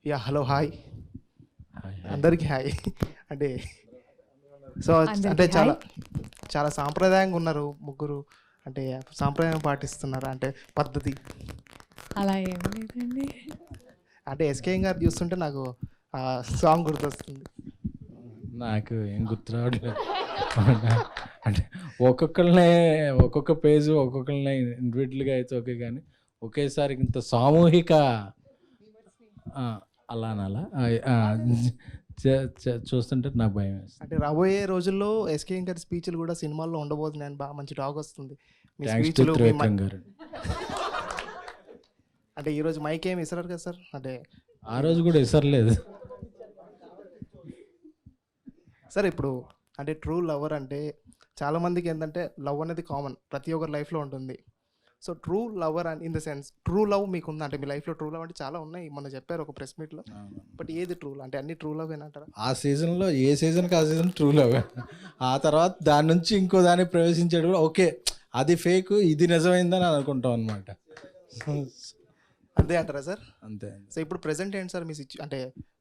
Hello hi hi hi. అందరికీ hi. అంటే so అంటే అందరికీ చాలా హాయ్. చాలా సాంప్రదాయంగా ఉన్నారు ముగ్గురు. అంటే సాంప్రదాయం పాటిస్తున్నారు అంటే పద్ధతి. అలా ఏం లేదండి. అంటే ఎస్కే గారు చూస్తుంటే నాకు ఆ సాంగ్ గుర్తొస్తుంది. నాకు ఏం గుర్తు రావట్లేదు. అంటే ఒక్కొక్క పేజ్ ఒక్కొక్కరిని ఇండివిజువల్గా అయితే ఓకే, కానీ ఒకేసారి ఇంత సామూహిక ఆ, అలా అనాలా చూస్తుంటే నాకు భయం వేస్తుంది. అంటే రాబోయే రోజుల్లో ఎస్కే గారి స్పీచ్లు కూడా సినిమాల్లో ఉండబోతున్నాయని బాగా మంచి టాక్ వస్తుంది. మీ థ్యాంక్స్ టు స్పీచ్లు త్రివిక్రమ్ గారు. అంటే ఈరోజు మైక్ ఏమి ఇస్తారు కదా సార్. అంటే ఆ రోజు కూడా ఇసరలేదు. సార్ ఇప్పుడు అంటే ట్రూ లవర్ అంటే చాలామందికి ఏంటంటే లవ్ అనేది కామన్, ప్రతి ఒక్కరి లైఫ్లో ఉంటుంది. So true lover and in the sense true love మీకు ఉందా? అంటే మీ లైఫ్లో ట్రూ లవ్ అంటే చాలా ఉన్నాయి, మొన్న చెప్పారు ఒక ప్రెస్ మీట్లో. బట్ ఏది ట్రూ అంటే అన్ని ట్రూ లవ్ ఏనంటారా? ఆ సీజన్లో ఏ సీజన్కి ఆ సీజన్ ట్రూ లవ్. ఆ తర్వాత దాని నుంచి ఇంకో దాన్ని ప్రవేశించాడు కూడా ఓకే, అది ఫేక్, ఇది నిజమైందని అనుకుంటాం అనమాట. అంతే అంటారా సార్? అంతే. సో ఇప్పుడు ప్రెసెంట్ ఏంటి సార్ మీ అంటే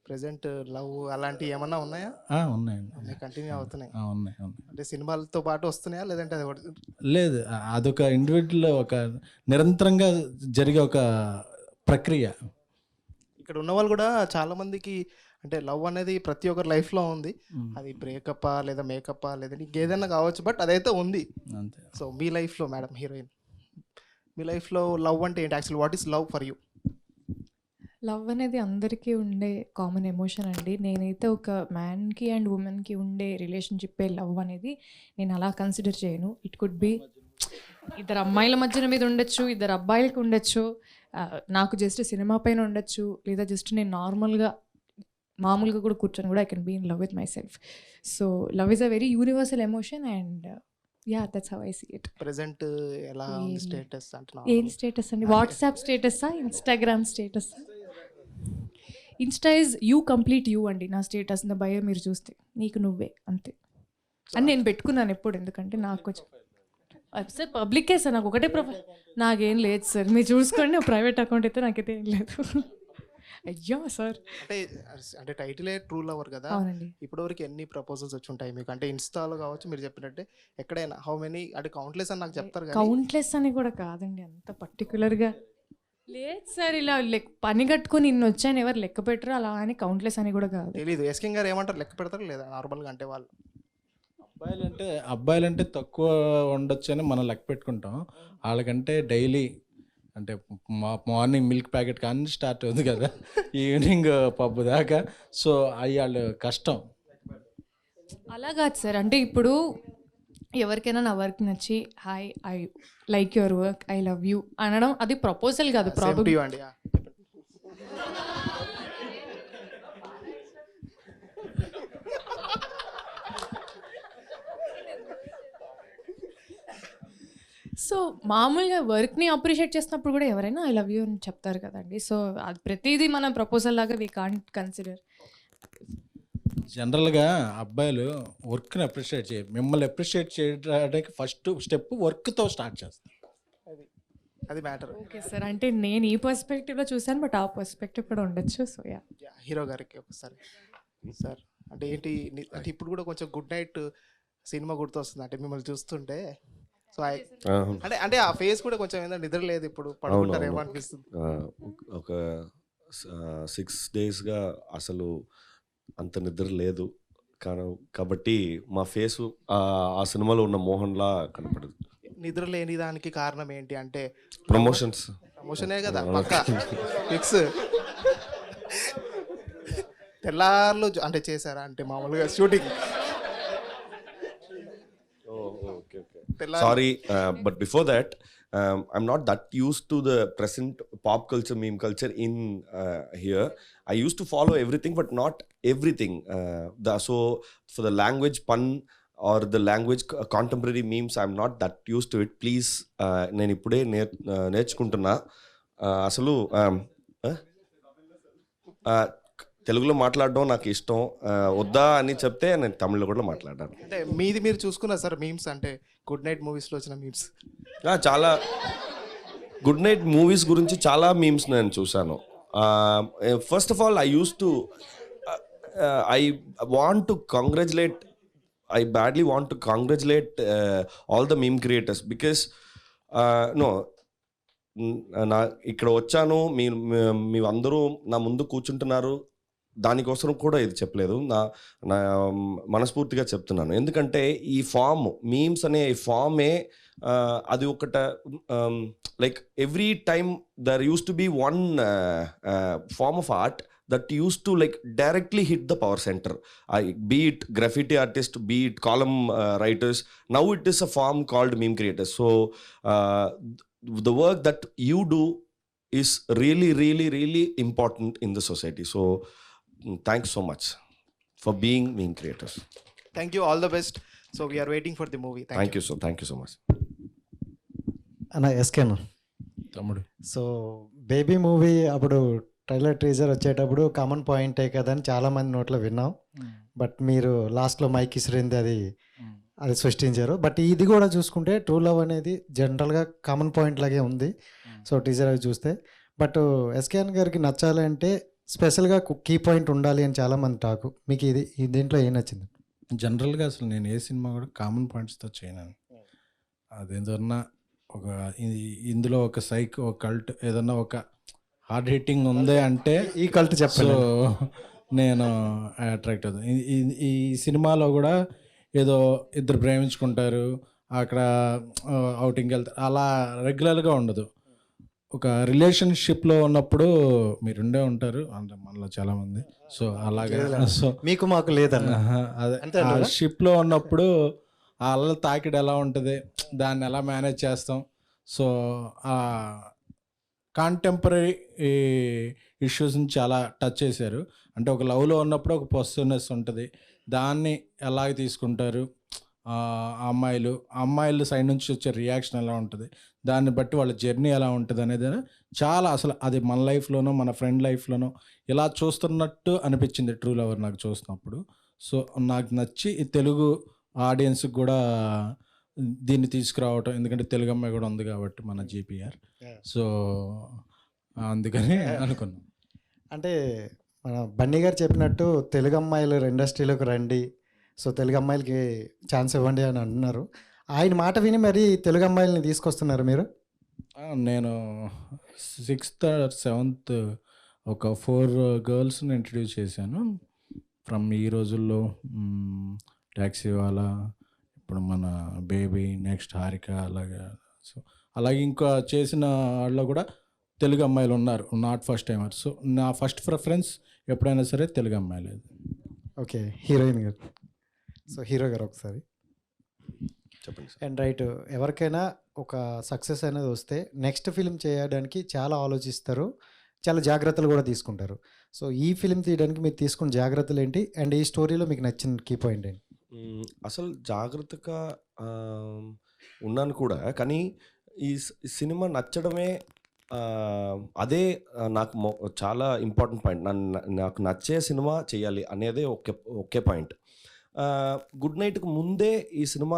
ప్రెసెంట్ లవ్ అలాంటివి ఏమన్నా ఉన్నాయా? ఉన్నాయండి. కంటిన్యూ అవుతున్నాయి ఉన్నాయి. అంటే సినిమాలతో పాటు వస్తున్నాయా లేదంటే అది ఒకటి? లేదు, అదొక ఇండివిజువల్, ఒక నిరంతరంగా జరిగే ఒక ప్రక్రియ. ఇక్కడ ఉన్న వాళ్ళు కూడా చాలా మందికి అంటే లవ్ అనేది ప్రతి ఒక్కరి లైఫ్లో ఉంది. అది బ్రేకప్పా లేదా మేకప్పా లేదా ఇంకేదైనా కావచ్చు, బట్ అదైతే ఉంది. అంతే. సో మీ లైఫ్లో మేడం హీరోయిన్, మీ లైఫ్లో లవ్ అంటే ఏంటి? Actual what is love for you? Love అనేది అందరికీ ఉండే కామన్ ఎమోషన్ అండి. నేనైతే ఒక మ్యాన్కి అండ్ ఉమెన్కి ఉండే రిలేషన్షిప్పే లవ్ అనేది నేను అలా కన్సిడర్ చేయను. ఇట్ కుడ్ బి ఇద్దరు అమ్మాయిల మధ్యన మీద ఉండొచ్చు, ఇద్దరు అబ్బాయిలకి ఉండొచ్చు, నాకు జస్ట్ సినిమా పైన ఉండొచ్చు, లేదా జస్ట్ నేను మామూలుగా కూడా కూర్చొని కూడా I can be in love with my so love is a very universal emotion and that's how I see it. Present ఎలా ఉంది స్టేటస్ అంటే? ఏం స్టేటస్ అండి? వాట్సాప్ స్టేటసా, ఇన్స్టాగ్రామ్ స్టేటసా? Insta is you complete you అండి. నా status, నా బయో మీరు చూస్తే నీకు నువ్వే అంతే అని నేను పెట్టుకున్నాను ఎప్పుడు. ఎందుకంటే నాకు కొంచెం సార్ పబ్లికే సార్, నాకు ఒకటే ప్రొఫైల్, నాకేం లేదు సార్, మీరు చూసుకోండి. ప్రైవేట్ అకౌంట్ అయితే నాకైతే ఏం లేదు. అయ్యో సార్. అంటే అంటే టైటిలే ట్రూ లవర్ కదా. అవునండి. ఇప్పటివరకు ఎన్ని ప్రపోజల్స్ వచ్చి ఉంటాయి మీకు? అంటే ఇన్స్టాలో కావచ్చు, మీరు చెప్పినట్టే ఎక్కడైనా హౌ మెనీ అంటే కౌంట్లెస్ అని నాకు చెప్తారు కదా. కౌంట్లెస్ అని కూడా కాదండి, అంత పర్టికులర్గా లేదు సార్. ఇలా పని కట్టుకొని ఇన్ని వచ్చాయని ఎవరు లెక్క పెట్టరు, అలా అని కౌంట్లెస్ అని కూడా కాదు. తెలీదు ఎస్కే గారు ఏమంటారు, లెక్క పెడతారు లేదా నార్మల్గా? అంటే వాళ్ళు అబ్బాయిలంటే తక్కువ ఉండొచ్చు అని మనం లెక్క పెట్టుకుంటాం. వాళ్ళకంటే డైలీ అంటే మార్నింగ్ మిల్క్ ప్యాకెట్ కానీ స్టార్ట్ అవుతుంది కదా, ఈవినింగ్ పబ్బు దాకా. సో అవి వాళ్ళు కష్టం. అలా కాదు సార్. అంటే ఇప్పుడు ఎవరికైనా నా వర్క్ నచ్చి hi I like your work, I love you అనడం అది ప్రపోజల్ కాదు. ప్రాబ్లమ్ అండి. సో మామూలుగా వర్క్ని అప్రిషియేట్ చేసినప్పుడు కూడా ఎవరైనా ఐ లవ్ యూ అని చెప్తారు కదండి. సో అది ప్రతిదీ మనం ప్రపోజల్ లాగా వీ కాంట్ కన్సిడర్. జనరల్గా అబ్బాయిలు వర్క్ని అప్రిషియేట్ చేయరు. మిమ్మల్ని అప్రిషియేట్ చేయడానికి ఫస్ట్ స్టెప్ వర్క్తో స్టార్ట్ చేస్తారు. అది మ్యాటర్. ఓకే సార్, అంటే నేను ఈ పర్స్పెక్టివ్లో చూసాను, బట్ ఆ పర్స్పెక్టివ్ కూడా ఉండొచ్చు. సో హీరో గారికి ఒకసారి సార్ అంటే ఏంటి అంటే ఇప్పుడు కూడా కొంచెం గుడ్ నైట్ సినిమా గుర్తొస్తుంది అంటే మిమ్మల్ని చూస్తుంటే. సో అంటే అంటే ఆ ఫేస్ కూడా కొంచెం ఏంటంటే నిద్ర లేదు, ఇప్పుడు పడుకుంటారేమో అనిపిస్తుంది. ఒక 6 daysగా అసలు అంత నిద్ర లేదు కాబట్టి మా ఫేసు ఆ సినిమాలో ఉన్న మోహన్లా కనపడదు. నిద్ర లేని దానికి కారణం ఏంటి అంటే ప్రమోషనే కదా పక్కా ఫిక్స్. తెల్లార్లు అంటే చేశారా అంటే మామూలుగా shooting? Sorry, but before that, I'm not that used to the present pop culture, meme culture in here. I used to follow everything, but not everything. So for the language pun or the language contemporary memes, I'm not that used to it. Please, నేను ఇప్పుడే నేర్చుకుంటున్నా. అసలు తెలుగులో మాట్లాడడం నాకు ఇష్టం. వద్దా అని చెప్తే నేను తమిళ్లో కూడా మాట్లాడాను. అంటే మీది మీరు చూసుకున్నారు సార్ మీమ్స్? అంటే గుడ్ నైట్ మూవీస్లో వచ్చిన మీమ్స్ చాలా గుడ్ నైట్ మూవీస్ గురించి చాలా మీమ్స్ నేను చూశాను. First of all, I want to congratulate. I badly want to congratulate all the meme creators because no. నా ఇక్కడ వచ్చాను, మీ అందరూ నా ముందు కూర్చుంటున్నారు, దానికోసం కూడా ఇది చెప్పలేదు. నా మనస్ఫూర్తిగా చెప్తున్నాను. ఎందుకంటే ఈ ఫామ్ మీమ్స్ అనే ఈ ఫామే అది ఒకట like every time there used to be one form of art that used to like directly hit the power center, be it graffiti artist, be it column writers. Now it is a form called meme creators. So the work that you do is really, really, really important in the society. So thanks so much for being meme creators. Thank you, all the best. So we are waiting for the movie. Thank you so much. అన్న ఎస్కేనా తమ్ముడు. So baby movie అప్పుడు trailer teaser వచ్చేటప్పుడు common పాయింటే కదా అని చాలామంది నోట్లో విన్నాం. బట్ మీరు లాస్ట్లో మైక్ ఇసిరింది అది సృష్టించారు. బట్ ఇది కూడా చూసుకుంటే ట్రూ లవ్ అనేది జనరల్గా కామన్ పాయింట్ లాగే ఉంది. సో టీజర్ అవి చూస్తే బట్ ఎస్కేఎన్ గారికి నచ్చాలి అంటే స్పెషల్గా కీ పాయింట్ ఉండాలి అని చాలామంది టాకు. మీకు ఈ దీంట్లో ఏం నచ్చింది? జనరల్గా అసలు నేను ఏ సినిమా కూడా కామన్ పాయింట్స్తో చేయను. అదేదన్నా ఒక ఇందులో ఒక సైకో కల్ట్ ఏదన్నా ఒక హార్డ్ హిట్టింగ్ ఉంది అంటే ఈ కల్ట్ చెప్పాను నేను అట్రాక్ట్ అవుతాను. ఈ సినిమాలో కూడా ఏదో ఇద్దరు ప్రేమించుకుంటారు, అక్కడ అవుటింగ్కి వెళ్తారు, అలా రెగ్యులర్గా ఉండదు. ఒక రిలేషన్షిప్లో ఉన్నప్పుడు మీరుండే ఉంటారు అంటే మనలో చాలామంది. సో అలాగే సో మీకు మాకు లేదన్న అదే షిప్లో ఉన్నప్పుడు ఆ అల్ల తాకిడి ఎలా ఉంటుంది, దాన్ని ఎలా మేనేజ్ చేస్తాం. సో కాంటెంపరీ ఇష్యూస్ని చాలా టచ్ చేశారు. అంటే ఒక లవ్లో ఉన్నప్పుడు ఒక పొసిటివ్నెస్ ఉంటుంది, దాన్ని ఎలాగ తీసుకుంటారు అమ్మాయిలు సైడ్ నుంచి వచ్చే రియాక్షన్ ఎలా ఉంటుంది, దాన్ని బట్టి వాళ్ళ జర్నీ ఎలా ఉంటుంది అనేది చాలా అసలు అది మన లైఫ్లోనో మన ఫ్రెండ్ లైఫ్లోనో ఇలా చూస్తున్నట్టు అనిపించింది ట్రూ లవర్ నాకు చూస్తున్నప్పుడు. సో నాకు నచ్చి ఈ తెలుగు ఆడియన్స్కి కూడా దీన్ని తీసుకురావటం, ఎందుకంటే తెలుగు అమ్మాయి కూడా ఉంది కాబట్టి మన జీపీఆర్. సో అందుకని అనుకున్నాం. అంటే మన బన్నీ గారు చెప్పినట్టు తెలుగు అమ్మాయిలు ఇండస్ట్రీలోకి రండి, సో తెలుగు అమ్మాయిలకి ఛాన్స్ ఇవ్వండి అని అంటున్నారు. ఆయన మాట విని మరి తెలుగు అమ్మాయిలని తీసుకొస్తున్నారు మీరు? నేను 6th or 7th ఒక 4 గర్ల్స్ని ఇంట్రడ్యూస్ చేశాను ఫ్రమ్ ఈ రోజుల్లో. ట్యాక్సీ వాళ్ళ, ఇప్పుడు మన బేబీ, నెక్స్ట్ హారిక, అలాగే ఇంకా చేసిన వాళ్ళు కూడా తెలుగు అమ్మాయిలు ఉన్నారు, నాట్ ఫస్ట్ టైమర్. సో నా ఫస్ట్ ప్రిఫరెన్స్ ఎప్పుడైనా సరే తెలుగు అమ్మాయిలు. ఓకే, హీరోయిన్ గారు. సో హీరో గారు ఒకసారి చెప్పండి. అండ్ రైట్, ఎవరికైనా ఒక సక్సెస్ అనేది వస్తే నెక్స్ట్ ఫిలిం చేయడానికి చాలా ఆలోచిస్తారు, చాలా జాగ్రత్తలు కూడా తీసుకుంటారు. సో ఈ ఫిలిం తీయడానికి మీరు తీసుకున్న జాగ్రత్తలు ఏంటి, అండ్ ఈ స్టోరీలో మీకు నచ్చిన కీ పాయింట్ ఏంటి? అసలు జాగ్రత్తగా ఉన్నాను కూడా, కానీ ఈ సినిమా నచ్చడమే అదే నాకు చాలా ఇంపార్టెంట్ పాయింట్. నాకు నచ్చే సినిమా చేయాలి అనేదే ఒకే పాయింట్. గుడ్ నైట్కి ముందే ఈ సినిమా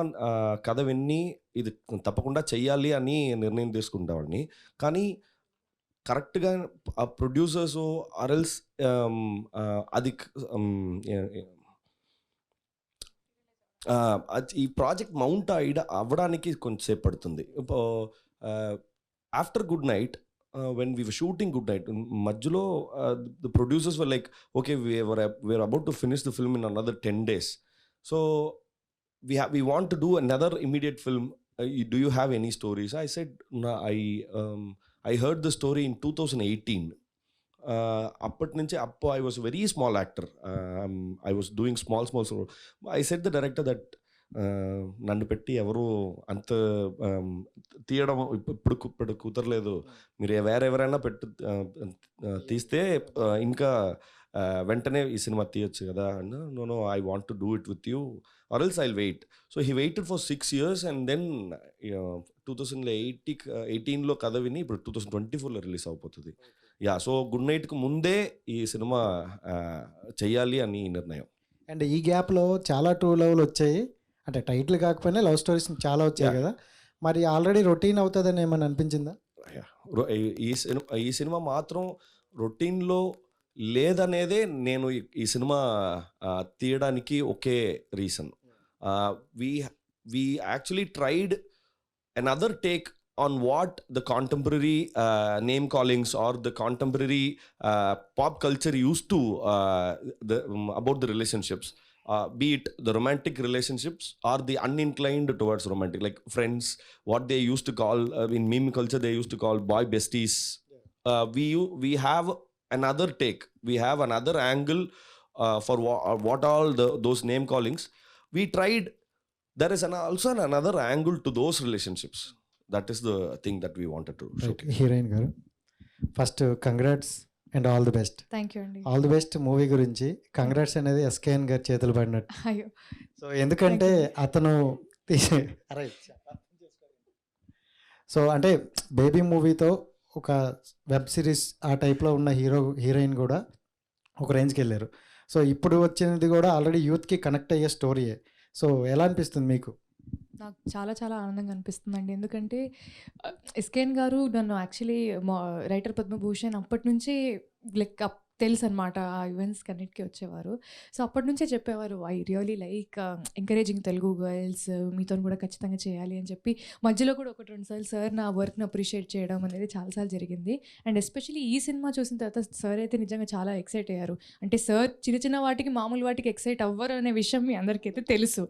కథ విన్ని ఇది తప్పకుండా చెయ్యాలి అని నిర్ణయం తీసుకుంటావాడిని. కానీ కరెక్ట్గా ఆ ప్రొడ్యూసర్స్ ఆర్ఎల్స్ అది ఈ ప్రాజెక్ట్ మౌంట్ అవ్వడానికి కొంచెంసేపు పడుతుంది. After good night, when we were shooting good night, మధ్యలో the producers were like, okay, we're about to finish the film in another 10 days. So we want to do another immediate film. Do you have any stories? I said, no, I heard the story in 2018. అప్పటి నుంచి I was very small actor. I was doing small I said the director that నన్ను పెట్టి ఎవరు అంత తీయడం ఇప్పుడు కుదరలేదు, మీరు ఎవరైనా తీస్తే ఇంకా వెంటనే ఈ సినిమా తీయొచ్చు కదా. No, I want to do it with you or else I'll wait. So he waited for 6 years and then 2018లో కథ విని ఇప్పుడు 2024లో రిలీజ్ అయిపోతుంది. యా, సో గుడ్ నైట్కి ముందే ఈ సినిమా చెయ్యాలి అని నిర్ణయం. అండ్ ఈ గ్యాప్లో చాలా ట్రూ లవ్లు వచ్చాయి, అంటే టైటిల్ కాకపోయినా లవ్ స్టోరీస్ చాలా వచ్చాయి కదా, మరి ఆల్రెడీ రొటీన్ అవుతుందని ఏమని అనిపించిందా? ఈ సినిమా మాత్రం రొటీన్లో లేదనేదే నేను ఈ సినిమా తీయడానికి ఒకే reason. We actually tried another take on what the contemporary name callings or the contemporary pop culture used to about the relationships, be it the romantic relationships or the uninclined towards romantic, like friends, what they used to call in meme culture they used to call boy besties. We have another take, we have another angle for what all those name callings we tried. There is also another angle to those relationships. That is the thing that we wanted to show. Heroine గారు, first congrats and all the best. Thank you అండి. All the best movie గురించి. Congrats అనేది ఎస్కేఎన్ గారి చేతులు పడినట్టు. అయ్యో, so ఎందుకంటే అతను సో అంటే బేబీ మూవీతో ఒక వెబ్ సిరీస్ ఆ టైప్లో ఉన్న హీరోయిన్ కూడా ఒక రేంజ్కి వెళ్ళారు. సో ఇప్పుడు వచ్చినది కూడా ఆల్రెడీ యూత్కి కనెక్ట్ అయ్యే స్టోరీయే. సో ఎలా అనిపిస్తుంది మీకు? నాకు చాలా చాలా ఆనందంగా అనిపిస్తుందండి. ఎందుకంటే ఎస్కేఎన్ గారు నన్ను యాక్చువల్లీ రైటర్ పద్మభూషణ్ అప్పటి నుంచి లైక్ తెలుసు అనమాట. ఆ ఈవెంట్స్కి అన్నిటికీ వచ్చేవారు. సో అప్పటి నుంచే చెప్పేవారు, I really like encouraging Telugu girls, మీతో కూడా ఖచ్చితంగా చేయాలి అని చెప్పి. మధ్యలో కూడా 1-2 సార్లు సార్ నా వర్క్ని అప్రిషియేట్ చేయడం అనేది చాలాసార్లు జరిగింది. అండ్ ఎస్పెషల్లీ ఈ సినిమా చూసిన తర్వాత సార్ అయితే నిజంగా చాలా ఎక్సైట్ అయ్యారు. అంటే సార్ చిన్న చిన్న వాటికి మామూలు వాటికి ఎక్సైట్ అవ్వరు అనే విషయం మీ అందరికైతే తెలుసు.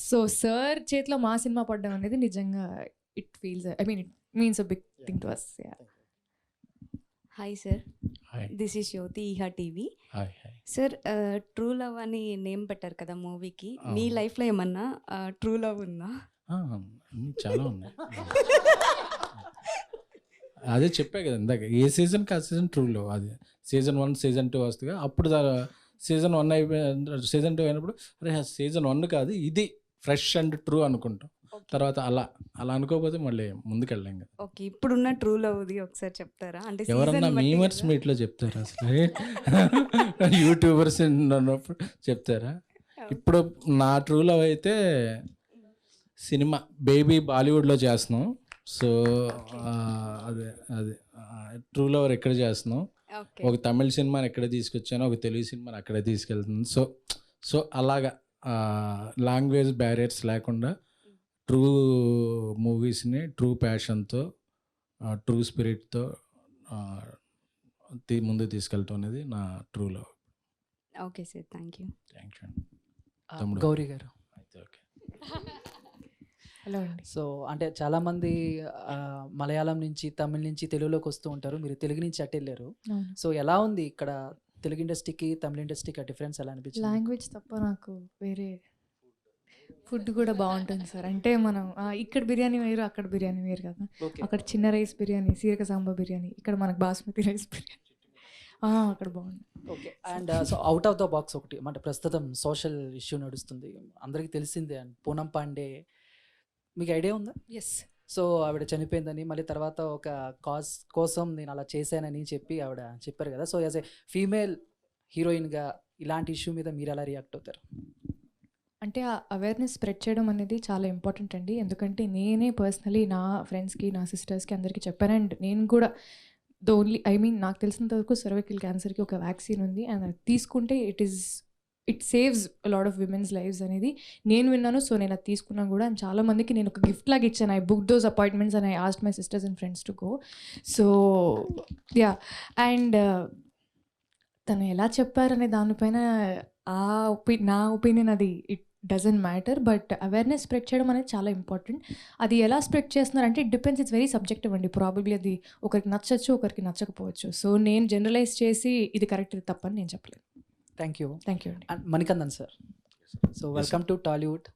సో సార్ చేతిలో మా సినిమా పడడం అనేది నిజంగా it feels, I mean it means a big thing to us. Hi sir, hi this is Jyothi, ఈహా TV. Hi hi. Sir, true love అని నేమ్ పెట్టారు కదా మూవీకి. మీ లైఫ్లో ఏమన్నా ట్రూ లవ్ ఉందా? అన్నీ చాలా ఉన్నాయి. అదే చెప్పా కదా ఇందాక, ఏ సీజన్కి ఆ సీజన్ ట్రూలో. అది సీజన్ 1 సీజన్ 2 వస్తుంది. అప్పుడు సీజన్ 1 అయిపోయి సీజన్ 2 అయినప్పుడు అరే సీజన్ 1 కాదు ఇది ఫ్రెష్ అండ్ ట్రూ అనుకుంటాం. తర్వాత అలా అనుకోకపోతే మళ్ళీ ముందుకెళ్ళాం కదా. ఓకే, ఇప్పుడున్న ట్రూ లవ్ది ఒకసారి చెప్తారా? అంటే ఎవరన్నా మీమర్స్ మీట్లో చెప్తారా అసలు? యూట్యూబర్స్ ఉన్నప్పుడు చెప్తారా? ఇప్పుడు నా ట్రూ లవ్ అయితే సినిమా బేబీ బాలీవుడ్లో చేస్తున్నాం. సో అదే ట్రూ లవర్ ఎక్కడ చేస్తున్నాం. ఒక తమిళ సినిమాని ఎక్కడ తీసుకొచ్చాను, ఒక తెలుగు సినిమాని అక్కడే తీసుకెళ్తుంది. సో అలాగా లాంగ్వేజ్ బ్యారియర్స్ లేకుండా ట్రూ మూవీస్ని ట్రూ ప్యాషన్తో ట్రూ స్పిరిట్తో ముందుకు తీసుకెళ్తాం అనేది నా true love. Okay sir, thank you. Thank you అండి. తమ్ముడు. గౌరీ గారు, అయితే ఓకే. హలో అండి. సో అంటే చాలామంది మలయాళం నుంచి తమిళ నుంచి తెలుగులోకి వస్తూ ఉంటారు. మీరు తెలుగు నుంచి అటు వెళ్ళారు. సో ఎలా ఉంది ఇక్కడ తెలుగు ఇండస్ట్రీకి తమిళ ఇండస్ట్రీకి ఆ డిఫరెన్స్ ఎలా అనిపించింది? లాంగ్వేజ్ తప్ప నాకు వేరే ఫుడ్ కూడా బాగుంటుంది సార్. అంటే మనం ఇక్కడ బిర్యానీ వేరు, అక్కడ బిర్యానీ వేరు కదా. అక్కడ చిన్న రైస్ బిర్యానీ, సీరక సాంబార్ బిర్యానీ, ఇక్కడ మనకు బాస్మతి రైస్ బిర్యానీ అక్కడ బాగుంది. Okay. And so out of the box ఒకటి అంటే ప్రస్తుతం సోషల్ ఇష్యూ నడుస్తుంది, అందరికీ తెలిసిందే. అండ్ పూనం పాండే, మీకు ఐడియా ఉందా? ఎస్. సో ఆవిడ చనిపోయిందని, మళ్ళీ తర్వాత ఒక కాజ్ కోసం నేను అలా చేశానని చెప్పి ఆవిడ చెప్పారు కదా. సో యాజ్ ఏ ఫీమేల్ హీరోయిన్గా ఇలాంటి ఇష్యూ మీద మీరు ఎలా రియాక్ట్ అవుతారు? అంటే ఆ అవేర్నెస్ స్ప్రెడ్ చేయడం అనేది చాలా ఇంపార్టెంట్ అండి. ఎందుకంటే నేనే పర్సనలీ నా ఫ్రెండ్స్కి, నా సిస్టర్స్కి అందరికీ చెప్పాను. అండ్ నేను కూడా నాకు తెలిసినంత వరకు సర్వైకల్ క్యాన్సర్కి ఒక వ్యాక్సిన్ ఉంది. అండ్ అది తీసుకుంటే it saves lot of women's lives అనేది నేను విన్నాను. సో నేను అది తీసుకున్నాను కూడా. అండ్ చాలా మందికి నేను ఒక గిఫ్ట్ లాగా ఇచ్చాను. I book those appointments and I asked my sisters and friends to go. So yeah, and తను ఎలా చెప్పారనే దానిపైన నా ఒపీనియన్ అది it doesn't matter. But awareness spread చేయడం అనేది చాలా ఇంపార్టెంట్. అది ఎలా స్ప్రెడ్ చేస్తున్నారంటే it depends, it's very subjective అండి. ప్రాబబ్లీ అది ఒకరికి నచ్చచ్చు, ఒకరికి నచ్చకపోవచ్చు. సో నేను జనరలైజ్ చేసి ఇది కరెక్ట్, ఇది తప్పని నేను చెప్పలేను. Thank you. థ్యాంక్ యూ అండి. And Manikandan sir, so welcome to Tollywood.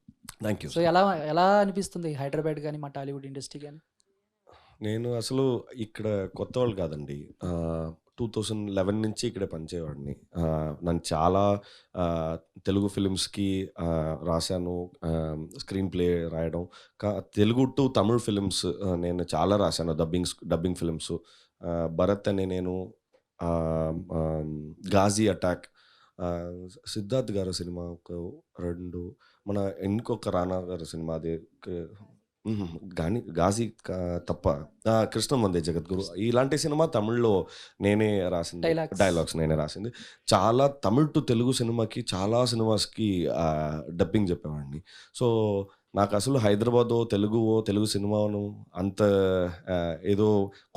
Thank you. So ఎలా అనిపిస్తుంది హైదరాబాద్ కానీ మా టాలీవుడ్ ఇండస్ట్రీ కానీ? నేను అసలు ఇక్కడ కొత్త వాళ్ళు కాదండి. 2011 నుంచి ఇక్కడే పనిచేయవాడిని. నన్ను చాలా తెలుగు ఫిలిమ్స్కి రాశాను, స్క్రీన్ ప్లే రాయడం. తెలుగు టు తమిళ్ ఫిలిమ్స్ నేను చాలా రాశాను, డబ్బింగ్ ఫిలిమ్స్. భరత్ అనే నేను, గాజీ అటాక్, సిద్ధార్థ్ గారు సినిమా 2, మన ఇంకొక రానా గారు సినిమా, అది గాని గాజీ తప్ప కృష్ణం వందే జగద్గురు ఇలాంటి సినిమా తమిళ్లో నేనే రాసింది, Dialogues. డైలాగ్స్ నేనే రాసింది. చాలా తమిళ్ టు తెలుగు సినిమాకి చాలా సినిమాస్కి డబ్బింగ్ చెప్పేవాడిని. సో నాకు అసలు హైదరాబాదో తెలుగు సినిమాను అంత ఏదో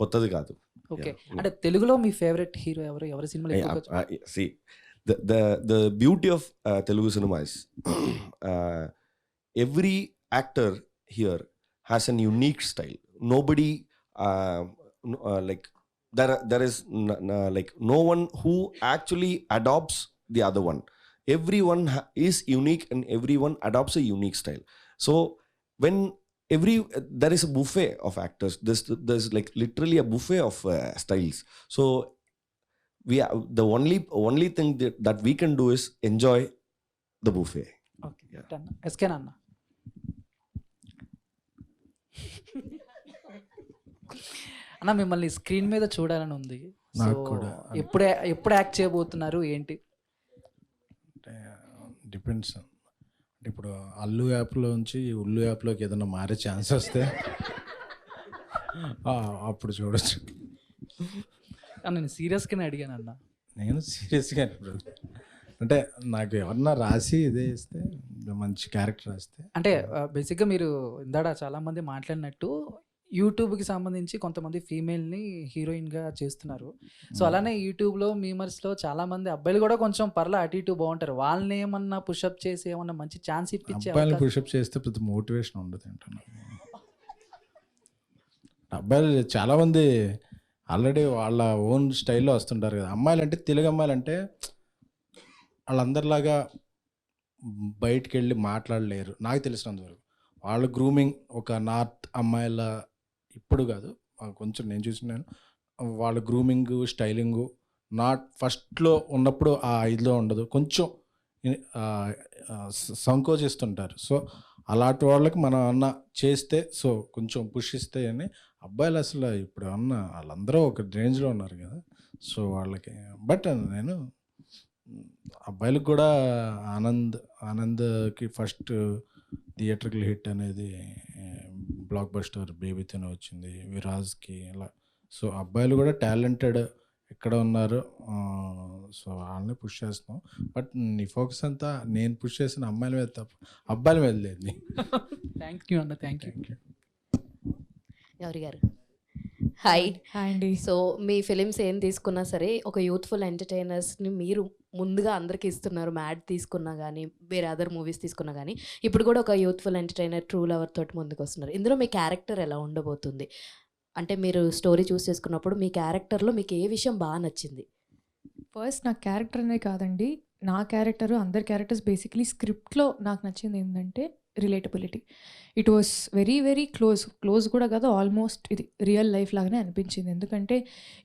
కొత్తది కాదు. ఓకే. Yeah. అంటే తెలుగులో మీ ఫేవరెట్ హీరో ఎవరు? ఎవరి సినిమాలు ఎక్కువగా See, the beauty of Telugu cinema is every actor here has an unique style. Nobody like there is like no one who actually adopts the other one. Everyone is unique and everyone adopts a unique style. So when there is a buffet of actors, there's like literally a buffet of styles. So the only thing that we can do is enjoy the buffet. ఓకే. ఎస్కేనా అన్న? అన్న మిమ్మల్ని screen మీద చూడాలని ఉంది. నాకు కూడా. ఎప్పుడు యాక్ట్ చేయబోతున్నారు ఏంటి? డిపెండ్స్. అంటే ఇప్పుడు అల్లు యాప్లో నుంచి ఉల్లు యాప్లోకి ఏదైనా మారే ఛాన్స్ వస్తే అప్పుడు చూడొచ్చు. నేను సీరియస్గానే అడిగాను అన్న. నేను సీరియస్గా ఇప్పుడు అంటే నాకు ఎవరన్నా రాసి ఇదే ఇస్తే మంచి క్యారెక్టర్ రాస్తే అంటే బేసిక్గా మీరు ఇందాడ చాలామంది మాట్లాడినట్టు యూట్యూబ్కి సంబంధించి కొంతమంది ఫీమేల్ని హీరోయిన్గా చేస్తున్నారు. సో అలానే యూట్యూబ్లో మీమర్స్లో చాలామంది అబ్బాయిలు కూడా కొంచెం పర్లా అటు ఇటు బాగుంటారు. వాళ్ళని ఏమన్నా పుషప్ చేసి ఏమన్నా మంచి ఛాన్స్ ఇప్పించే అబ్బాయిలు పుషప్ చేస్తే పెద్ద మోటివేషన్ ఉండదు అంటున్నాను. అబ్బాయిలు చాలామంది ఆల్రెడీ వాళ్ళ ఓన్ స్టైల్లో వస్తుంటారు కదా. అమ్మాయిలు అంటే తెలుగు అమ్మాయిలు అంటే వాళ్ళందరిలాగా బయటికి వెళ్ళి మాట్లాడలేరు నాకు తెలిసినంతవరకు. వాళ్ళ గ్రూమింగ్ ఒక నార్త్ అమ్మాయిల ఇప్పుడు కాదు కొంచెం నేను చూసినాను. వాళ్ళ గ్రూమింగ్ స్టైలింగు నాట్ ఫస్ట్లో ఉన్నప్పుడు ఆ ఇదిలో ఉండదు, కొంచెం సంకోచిస్తుంటారు. సో అలాంటి వాళ్ళకి మనం అన్న చేస్తే సో కొంచెం పుష్ ఇస్తే అని అబ్బాయిలు అసలు ఇప్పుడు అన్న వాళ్ళందరూ ఒక రేంజ్లో ఉన్నారు కదా. సో వాళ్ళకి బట్ నేను అబ్బాయిలకు కూడా ఆనంద్కి ఫస్ట్ థియేటర్కి హిట్ అనేది బ్లాక్ బస్టర్ బేబీతోనే వచ్చింది, విరాజ్కి ఇలా. సో అబ్బాయిలు కూడా టాలెంటెడ్ ఎక్కడ ఉన్నారు. సో వాళ్ళని పుష్ చేస్తున్నాం. బట్ నీ ఫోకస్ అంతా నేను పుష్ చేసిన అమ్మాయిల మీద తప్ప అబ్బాయిల మీద లేదు. థ్యాంక్ యూ అన్న. Thank you. ఎవరి గారు హాయ్. హాయ్ అండి. సో మీ ఫిలిమ్స్ ఏం తీసుకున్నా సరే ఒక యూత్ఫుల్ ఎంటర్టైనర్స్ని మీరు ముందుగా అందరికీ ఇస్తున్నారు. మ్యాడ్ తీసుకున్నా కానీ వేరే అదర్ మూవీస్ తీసుకున్నా కానీ ఇప్పుడు కూడా ఒక యూత్ఫుల్ ఎంటర్టైనర్ ట్రూ లవర్ తోటి ముందుకు వస్తున్నారు. ఇందులో మీ క్యారెక్టర్ ఎలా ఉండబోతుంది? అంటే మీరు స్టోరీ చూస్ చేసుకున్నప్పుడు మీ క్యారెక్టర్లో మీకు ఏ విషయం బాగా నచ్చింది? ఫస్ట్ నా క్యారెక్టర్ అనే కాదండి, నా క్యారెక్టర్ అందరి క్యారెక్టర్స్ బేసిక్లీ స్క్రిప్ట్లో నాకు నచ్చింది ఏంటంటే relatability. It was very very close కూడా కాదు, ఆల్మోస్ట్ ఇది రియల్ లైఫ్ లాగానే అనిపించింది. ఎందుకంటే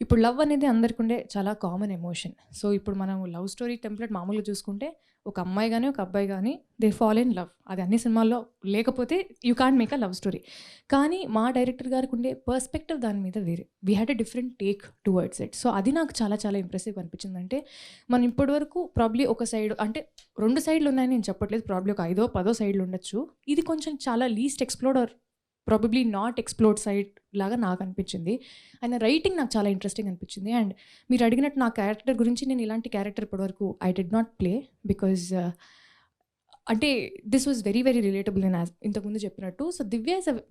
ఇప్పుడు లవ్ అనేది అందరికి ఉండే చాలా కామన్ ఎమోషన్. సో ఇప్పుడు మనం లవ్ స్టోరీ టెంప్లెట్ మామూలుగా చూసుకుంటే ఒక అమ్మాయి కానీ ఒక అబ్బాయి కానీ దే ఫాల్ ఇన్ లవ్. అది అన్ని సినిమాల్లో లేకపోతే you can't make a love story. కానీ మా డైరెక్టర్ గారికి ఉండే పర్స్పెక్టివ్ దాని మీద వేరే. We had a different take towards it. So అది నాకు చాలా చాలా ఇంప్రెసివ్ అనిపించింది. అంటే మనం ఇప్పటివరకు ప్రాబ్లీ ఒక సైడ్ అంటే 2 సైడ్లు ఉన్నాయని నేను చెప్పట్లేదు, ప్రాబ్లీ ఒక 5-10 సైడ్లు ఉండొచ్చు. ఇది కొంచెం చాలా least explored or probably not explored side లాగా నాకు అనిపించింది. ఆయన రైటింగ్ నాకు చాలా ఇంట్రెస్టింగ్ అనిపించింది. అండ్ మీరు అడిగినట్టు నా క్యారెక్టర్ గురించి నేను ఇలాంటి క్యారెక్టర్ ఇప్పటివరకు I did not play because అంటే this was very very relatable నేను ఇంతకుముందు చెప్పినట్టు. సో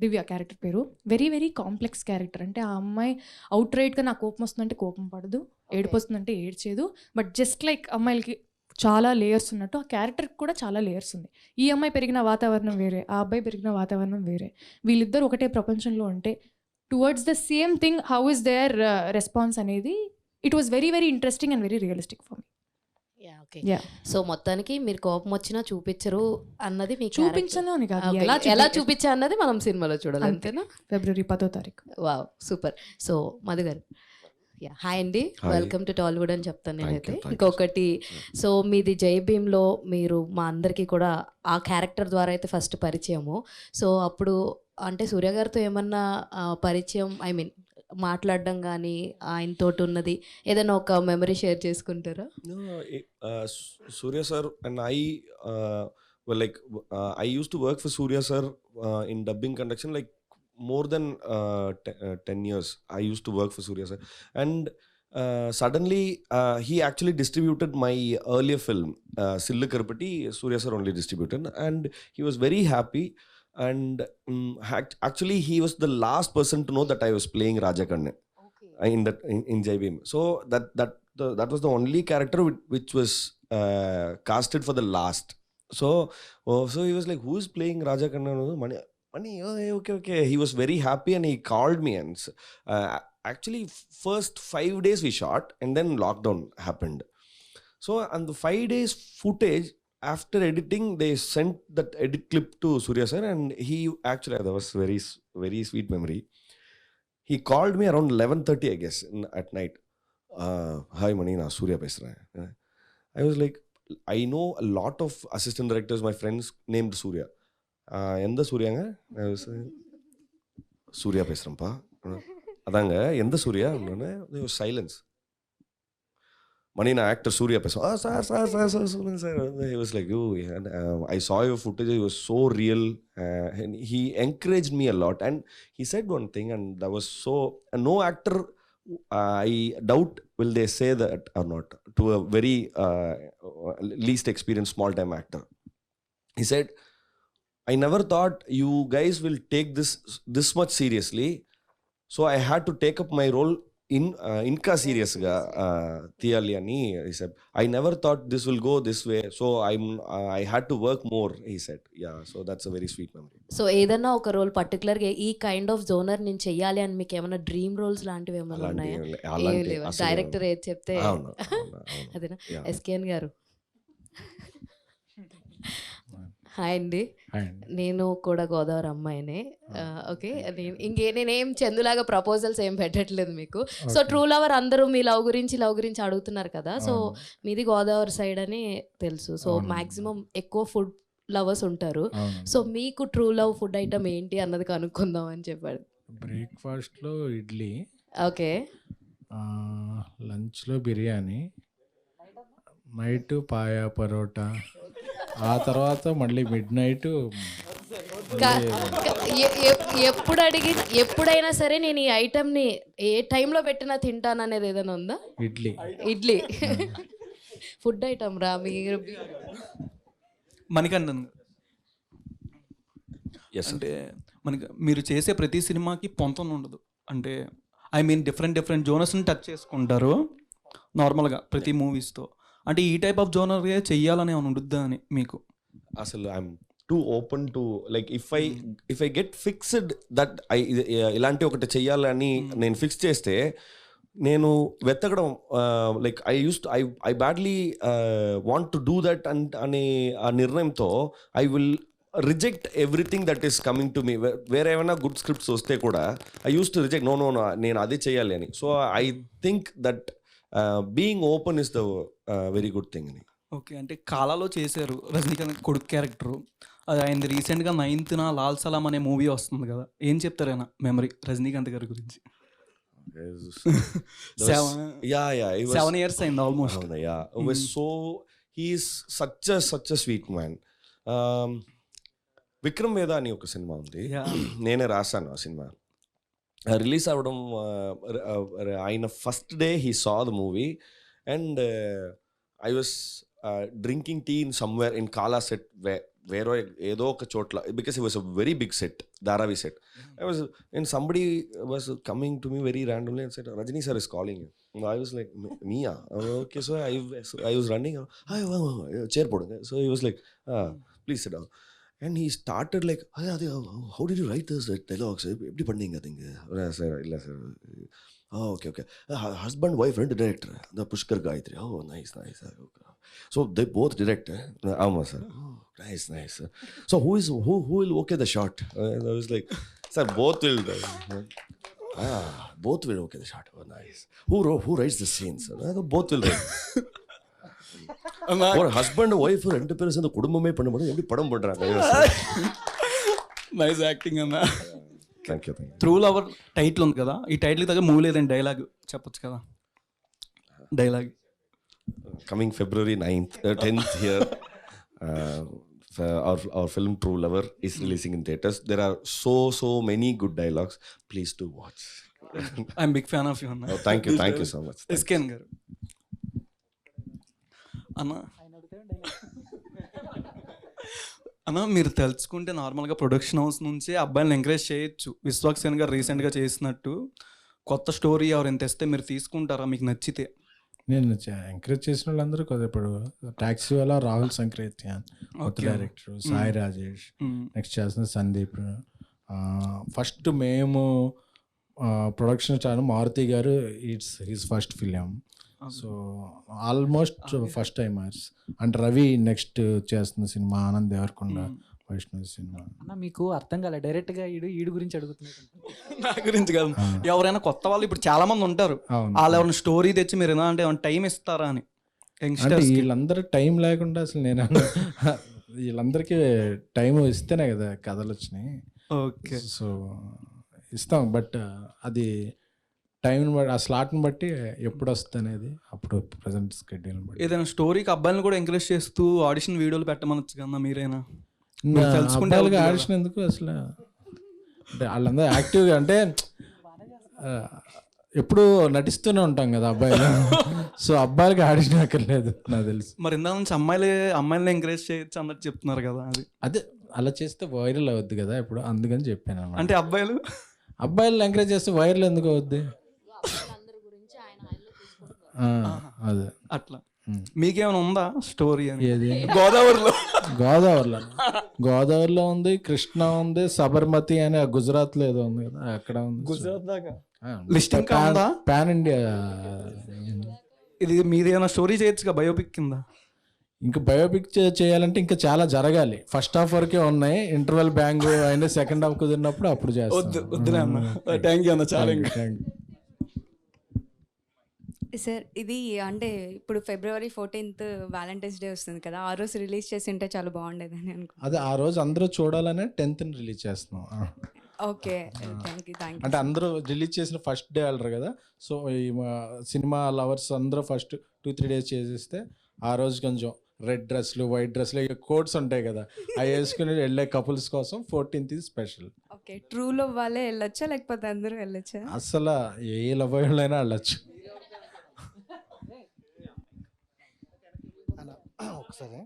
దివ్య క్యారెక్టర్ పేరు వెరీ వెరీ కాంప్లెక్స్ క్యారెక్టర్. అంటే ఆ అమ్మాయి అవుట్ రైట్గా నాకు కోపం వస్తుందంటే కోపం పడదు, ఏడుపు వస్తుందంటే ఏడ్చేదు. బట్ జస్ట్ లైక్ అమ్మాయిలకి చాలా లేయర్స్ ఉన్నట్టు ఆ క్యారెక్టర్కి కూడా చాలా లేయర్స్ ఉంది. ఈ అమ్మాయి పెరిగిన వాతావరణం వేరే, ఆ అబ్బాయి పెరిగిన వాతావరణం వేరే. వీళ్ళిద్దరు ఒకటే ప్రపంచంలో ఉంటే towards the same thing how is there response అనేది it was very very interesting and very realistic for me. Okay. So మొత్తానికి మీరు కోపం వచ్చినా చూపించరు అన్నది మీకు చూపించను అని కాదు, ఎలా చూపించా అన్నది మనం సినిమాలో చూడాలి, అంతేనా? ఫిబ్రవరి 10వ తారీఖు. Wow, super. సో మధు గారు హాయ్ అండి, వెల్కమ్ టు టాలీవుడ్ అని చెప్తాను నేనైతే. ఇంకొకటి, సో మీది జై భీమ్లో మీరు మా అందరికీ కూడా ఆ క్యారెక్టర్ ద్వారా అయితే ఫస్ట్ పరిచయము. సో అప్పుడు అంటే సూర్య గారితో ఏమన్నా పరిచయం, ఐ మీన్ మాట్లాడడం కానీ ఆయనతోటి ఉన్నది ఏదైనా ఒక మెమరీ షేర్ చేసుకుంటారా? Surya sir and I well, like I used to work for Surya sir in dubbing conduction, like more than 10 years. I used to work for Surya sir, and suddenly he actually distributed my earlier film, Sillu Karupati. Surya sir only distributed, and he was very happy. And actually he was the last person to know that I was playing Raja Kanne in Jai Bhim. So that was the only character which was casted for the last. So he was like, who is playing Raja Kanne? Mani, oh, okay. He was very happy and he called me, and actually first 5 days we shot, and then lockdown happened. So on the 5 days footage, after editing, they sent that edit clip to Surya sir, and he actually, that was very, very sweet memory. He called me around 11:30, I guess, at night. Hi Mani, na Surya pesra. I was like, I know a lot of assistant directors, my friends named Surya. Endha Suryanga? I was Surya pesrampa. Adanga, endha Surya? There was silence. Mani, na actor Surya pesra. Sir. He was like, I saw your footage. It was so real. And he encouraged me a lot. And he said one thing, and that was so. No actor, I doubt, will they say that or not to a very least experienced small time actor. He said, I never thought you guys will take this much seriously. So I had to take up my role ఇంకా సీరియస్గా తీయాలి అని he said. I never thought this will go this way, so I had to work more, he said. Yeah, so that's a very sweet memory. So ఏదన్నా ఒక role పర్టికులర్గా ఈ kind of genre నేను చెయ్యాలి అని మీకు ఏమైనా డ్రీమ్ రోల్స్ లాంటివి ఏమైనా ఉన్నాయా? డైరెక్టర్ ఏది చెప్తే అదేనా? ఎస్కేఎన్ గారు, హాయ్ అండి. నేను కూడా గోదావరి అమ్మాయినే. ఓకే, నేనేం చందులాగా ప్రపోజల్స్ ఏం పెట్టట్లేదు మీకు. సో ట్రూ లవర్ అందరూ మీ లవ్ గురించి అడుగుతున్నారు కదా. సో మీది గోదావరి సైడ్ అని తెలుసు. సో మాక్సిమం ఎక్కువ ఫుడ్ లవర్స్ ఉంటారు. సో మీకు ట్రూ లవ్ ఫుడ్ ఐటమ్ ఏంటి అన్నది కనుక్కుందాం అని చెప్పాడు. బ్రేక్ఫాస్ట్లో ఇడ్లీ, ఓకే, లంచ్లో బిర్యానీ, నైట్ పాయా పరోటా, ఆ తర్వాత మళ్ళీ మిడ్ నైట్. ఎప్పుడైనా సరే నేను ఈ ఐటమ్ని ఏ టైంలో పెట్టినా తింటాను అనేది ఏదైనా ఉందా? ఇడ్లీ ఫుడ్ ఐటమ్ రా మీరు. మణికంఠన్ అంటే మీరు చేసే ప్రతి సినిమాకి పొంతం ఉండదు. అంటే ఐ మీన్ డిఫరెంట్ జోనర్స్ని టచ్ చేసుకుంటారు నార్మల్గా ప్రతి మూవీస్తో. అంటే ఈ టైప్ ఆఫ్ జోనర్గా చెయ్యాలని ఏమైనా ఉండుద్దా అని మీకు? అసలు I'm too open to, like if I get fixed that ఇలాంటి ఒకటి చెయ్యాలని నేను ఫిక్స్ చేస్తే నేను వెతకడం, like I badly want to do that అనే ఆ నిర్ణయంతో I will reject everything that is coming to me. వేరే ఏమైనా గుడ్ స్క్రిప్ట్స్ వస్తే కూడా I use to reject. No నేను అదే చేయాలి అని. So I think that being open is the very good thing okay. ఓకే, అంటే కాలాలో చేశారు రజనీకాంత్ కొడుకు క్యారెక్టరు. అది ఆయన రీసెంట్గా 9th లాల్ సలాం అనే మూవీ వస్తుంది కదా, ఏం చెప్తారు ఆయన మెమరీ రజనీకాంత్ గారి గురించి? 7 years అయింది almost. So he's such a sweet man. Vikram Veda అని ఒక సినిమా ఉంది, నేనే రాశాను ఆ సినిమా. రిలీజ్ అవ్వడం ఆయన first day he saw the movie, and I was drinking tea in somewhere in Kaala set, వేరే ఏదో ఒక చోట్ల, because it was a very big set, Dharavi set. I was and somebody was coming to me very randomly and set, Rajini sir is calling. I was like, మీయా? Okay. So I was running, chair పోడుంగ. So he was like, please sit down. And he started like, how did you write those dialogues? எப்படி பண்ணீங்க அதுங்க? Sir இல்லை sir. Okay. Husband, wife, and director. The Pushkar Gayatri. Oh, nice. So they both direct. ஆமாம் sir. Nice. So who will okay the shot? I was like, sir, both will. Both will okay the shot. Oh, nice. Who writes the scenes? Both will write. ஒரு husband wife 2 பேரும் சேர்ந்து குடும்பமே பண்ணும்போது எப்படி படம் பண்றாங்க? Nice acting అన్న. Thank you. True lover title ఉంది కదా, ఈ టైటిల్ దగ్గర మూవీ లేదని డైలాగ్ చెప్పొచ్చు కదా? Dialogue coming February 10th here, our film True Lover is releasing in theaters. There are so many good dialogues. Please do watch. I'm big fan of you అన్న. Oh, thank you so much. SKN గారు అన్న మీరు తెలుసుకుంటే నార్మల్గా production house నుంచి అబ్బాయిలను encourage చేయొచ్చు. విశ్వాక్ సేన్ గారు రీసెంట్గా చేసినట్టు కొత్త స్టోరీ ఎవరైనా తెస్తే మీరు తీసుకుంటారా మీకు నచ్చితే? నేను ఎంకరేజ్ చేసిన వాళ్ళందరూ కదా, ఇప్పుడు టాక్సీ వాళ్ళ రాహుల్ సంక్రేత్యాన్ కొత్త డైరెక్టర్, సాయి రాజేష్, నెక్స్ట్ చేసిన సందీప్. ఫస్ట్ మేము ప్రొడక్షన్ స్టార్ మారుతి గారు, it's his first film. So almost first timers. And Ravi next చేస్తున్న సినిమా ఆనంద్ దేవరకొండ వైష్ణవ్ సినిమా. అన్న మీకు అర్థం కాలే, డైరెక్ట్గా ఈడు గురించి అడుగుతున్నాడు. నా గురించి కాదు, ఎవరైనా కొత్త వాళ్ళు ఇప్పుడు చాలా మంది ఉంటారు, వాళ్ళు ఎవరైనా స్టోరీ తెచ్చి మీరు ఎలా అంటే ఏమైనా టైం ఇస్తారా అని. అంటే వీళ్ళందరూ టైం లేకుండా అసలు నేను వీళ్ళందరికీ టైం ఇస్తేనే కదా కథలు వచ్చినాయి. ఓకే, సో ఇస్తాం, బట్ అది టైంని బట్టి, ఆ స్లాట్ని బట్టి ఎప్పుడు వస్తుంది అనేది అప్పుడు ప్రజెంట్ స్కెడ్యూల్ని బట్టి. ఏదైనా స్టోరీకి అబ్బాయిలను కూడా ఎంకరేజ్ చేస్తూ ఆడిషన్ వీడియోలు పెట్టమనొచ్చు కదా మీరైనా? తెలుసుకుంటే అబ్బాయిలకి ఆడిషన్ ఎందుకు అసలు? అంటే వాళ్ళందరూ యాక్టివ్గా అంటే ఎప్పుడు నటిస్తూనే ఉంటాం కదా అబ్బాయిలు. సో అబ్బాయిలకి ఆడిషన్ అక్కర్లేదు నాకు తెలుసు. మరి ఇందా నుంచి అమ్మాయిలను ఎంకరేజ్ చేయొచ్చు అన్నట్టు చెప్తున్నారు కదా, అది అదే అలా చేస్తే వైరల్ అవుద్ది కదా ఇప్పుడు, అందుకని చెప్పాను అన్నమాట. అంటే అబ్బాయిలు ఎంకరేజ్ చేస్తే వైరల్ ఎందుకు అవుద్ది? అదే అట్లా. మీకేమైనా ఉందా స్టోరీ? ఏది? గోదావరిలో ఉంది, కృష్ణ ఉంది, సబర్మతి అని గుజరాత్ లో ఏదో ఉంది కదా, అక్కడ ఉంది. గుజరాత్ దాకా లిస్టింగ్ పాన్ ఇండియా. ఇది మీది ఏమైనా స్టోరీ చేయొచ్చుగా బయోపిక్ కింద? ఇంకా బయోపిక్ చేయాలంటే ఇంకా చాలా జరగాలి. ఫస్ట్ హాఫ్ వరకే ఉన్నాయి, ఇంటర్వెల్ బ్యాంగ్ అయినా సెకండ్ హాఫ్ కుదిరినప్పుడు అప్పుడు వద్దులే అన్న. థ్యాంక్ యూ అన్న, చాలా. సార్ ఇది అంటే ఇప్పుడు February 14th వ్యాలంటైన్స్ డే వస్తుంది కదా, ఆ రోజు రిలీజ్ చేసి ఉంటే చాలా బాగుండేదని అనుకుంటున్నాను. అదే ఆ రోజు అందరూ చూడాలనే 10th రిలీజ్ చేస్తున్నాం. Okay, thank you. అంటే అందరూ రిలీజ్ చేసిన ఫస్ట్ డే వెళ్ళరు కదా, సో ఈ సినిమా లవర్స్ అందరూ ఫస్ట్ 2-3 days చేసేస్తే ఆ రోజు కొంచెం రెడ్ డ్రెస్లు, వైట్ డ్రెస్లు, ఇక కోట్స్ ఉంటాయి కదా, అవి వేసుకుని వెళ్ళే కపుల్స్ కోసం 14th special. Okay, true love వాళ్ళే వెళ్ళొచ్చా లేకపోతే అందరూ వెళ్ళొచ్చా? అసలు ఏ లవ్ అయినా వెళ్ళచ్చు. ఒకసారి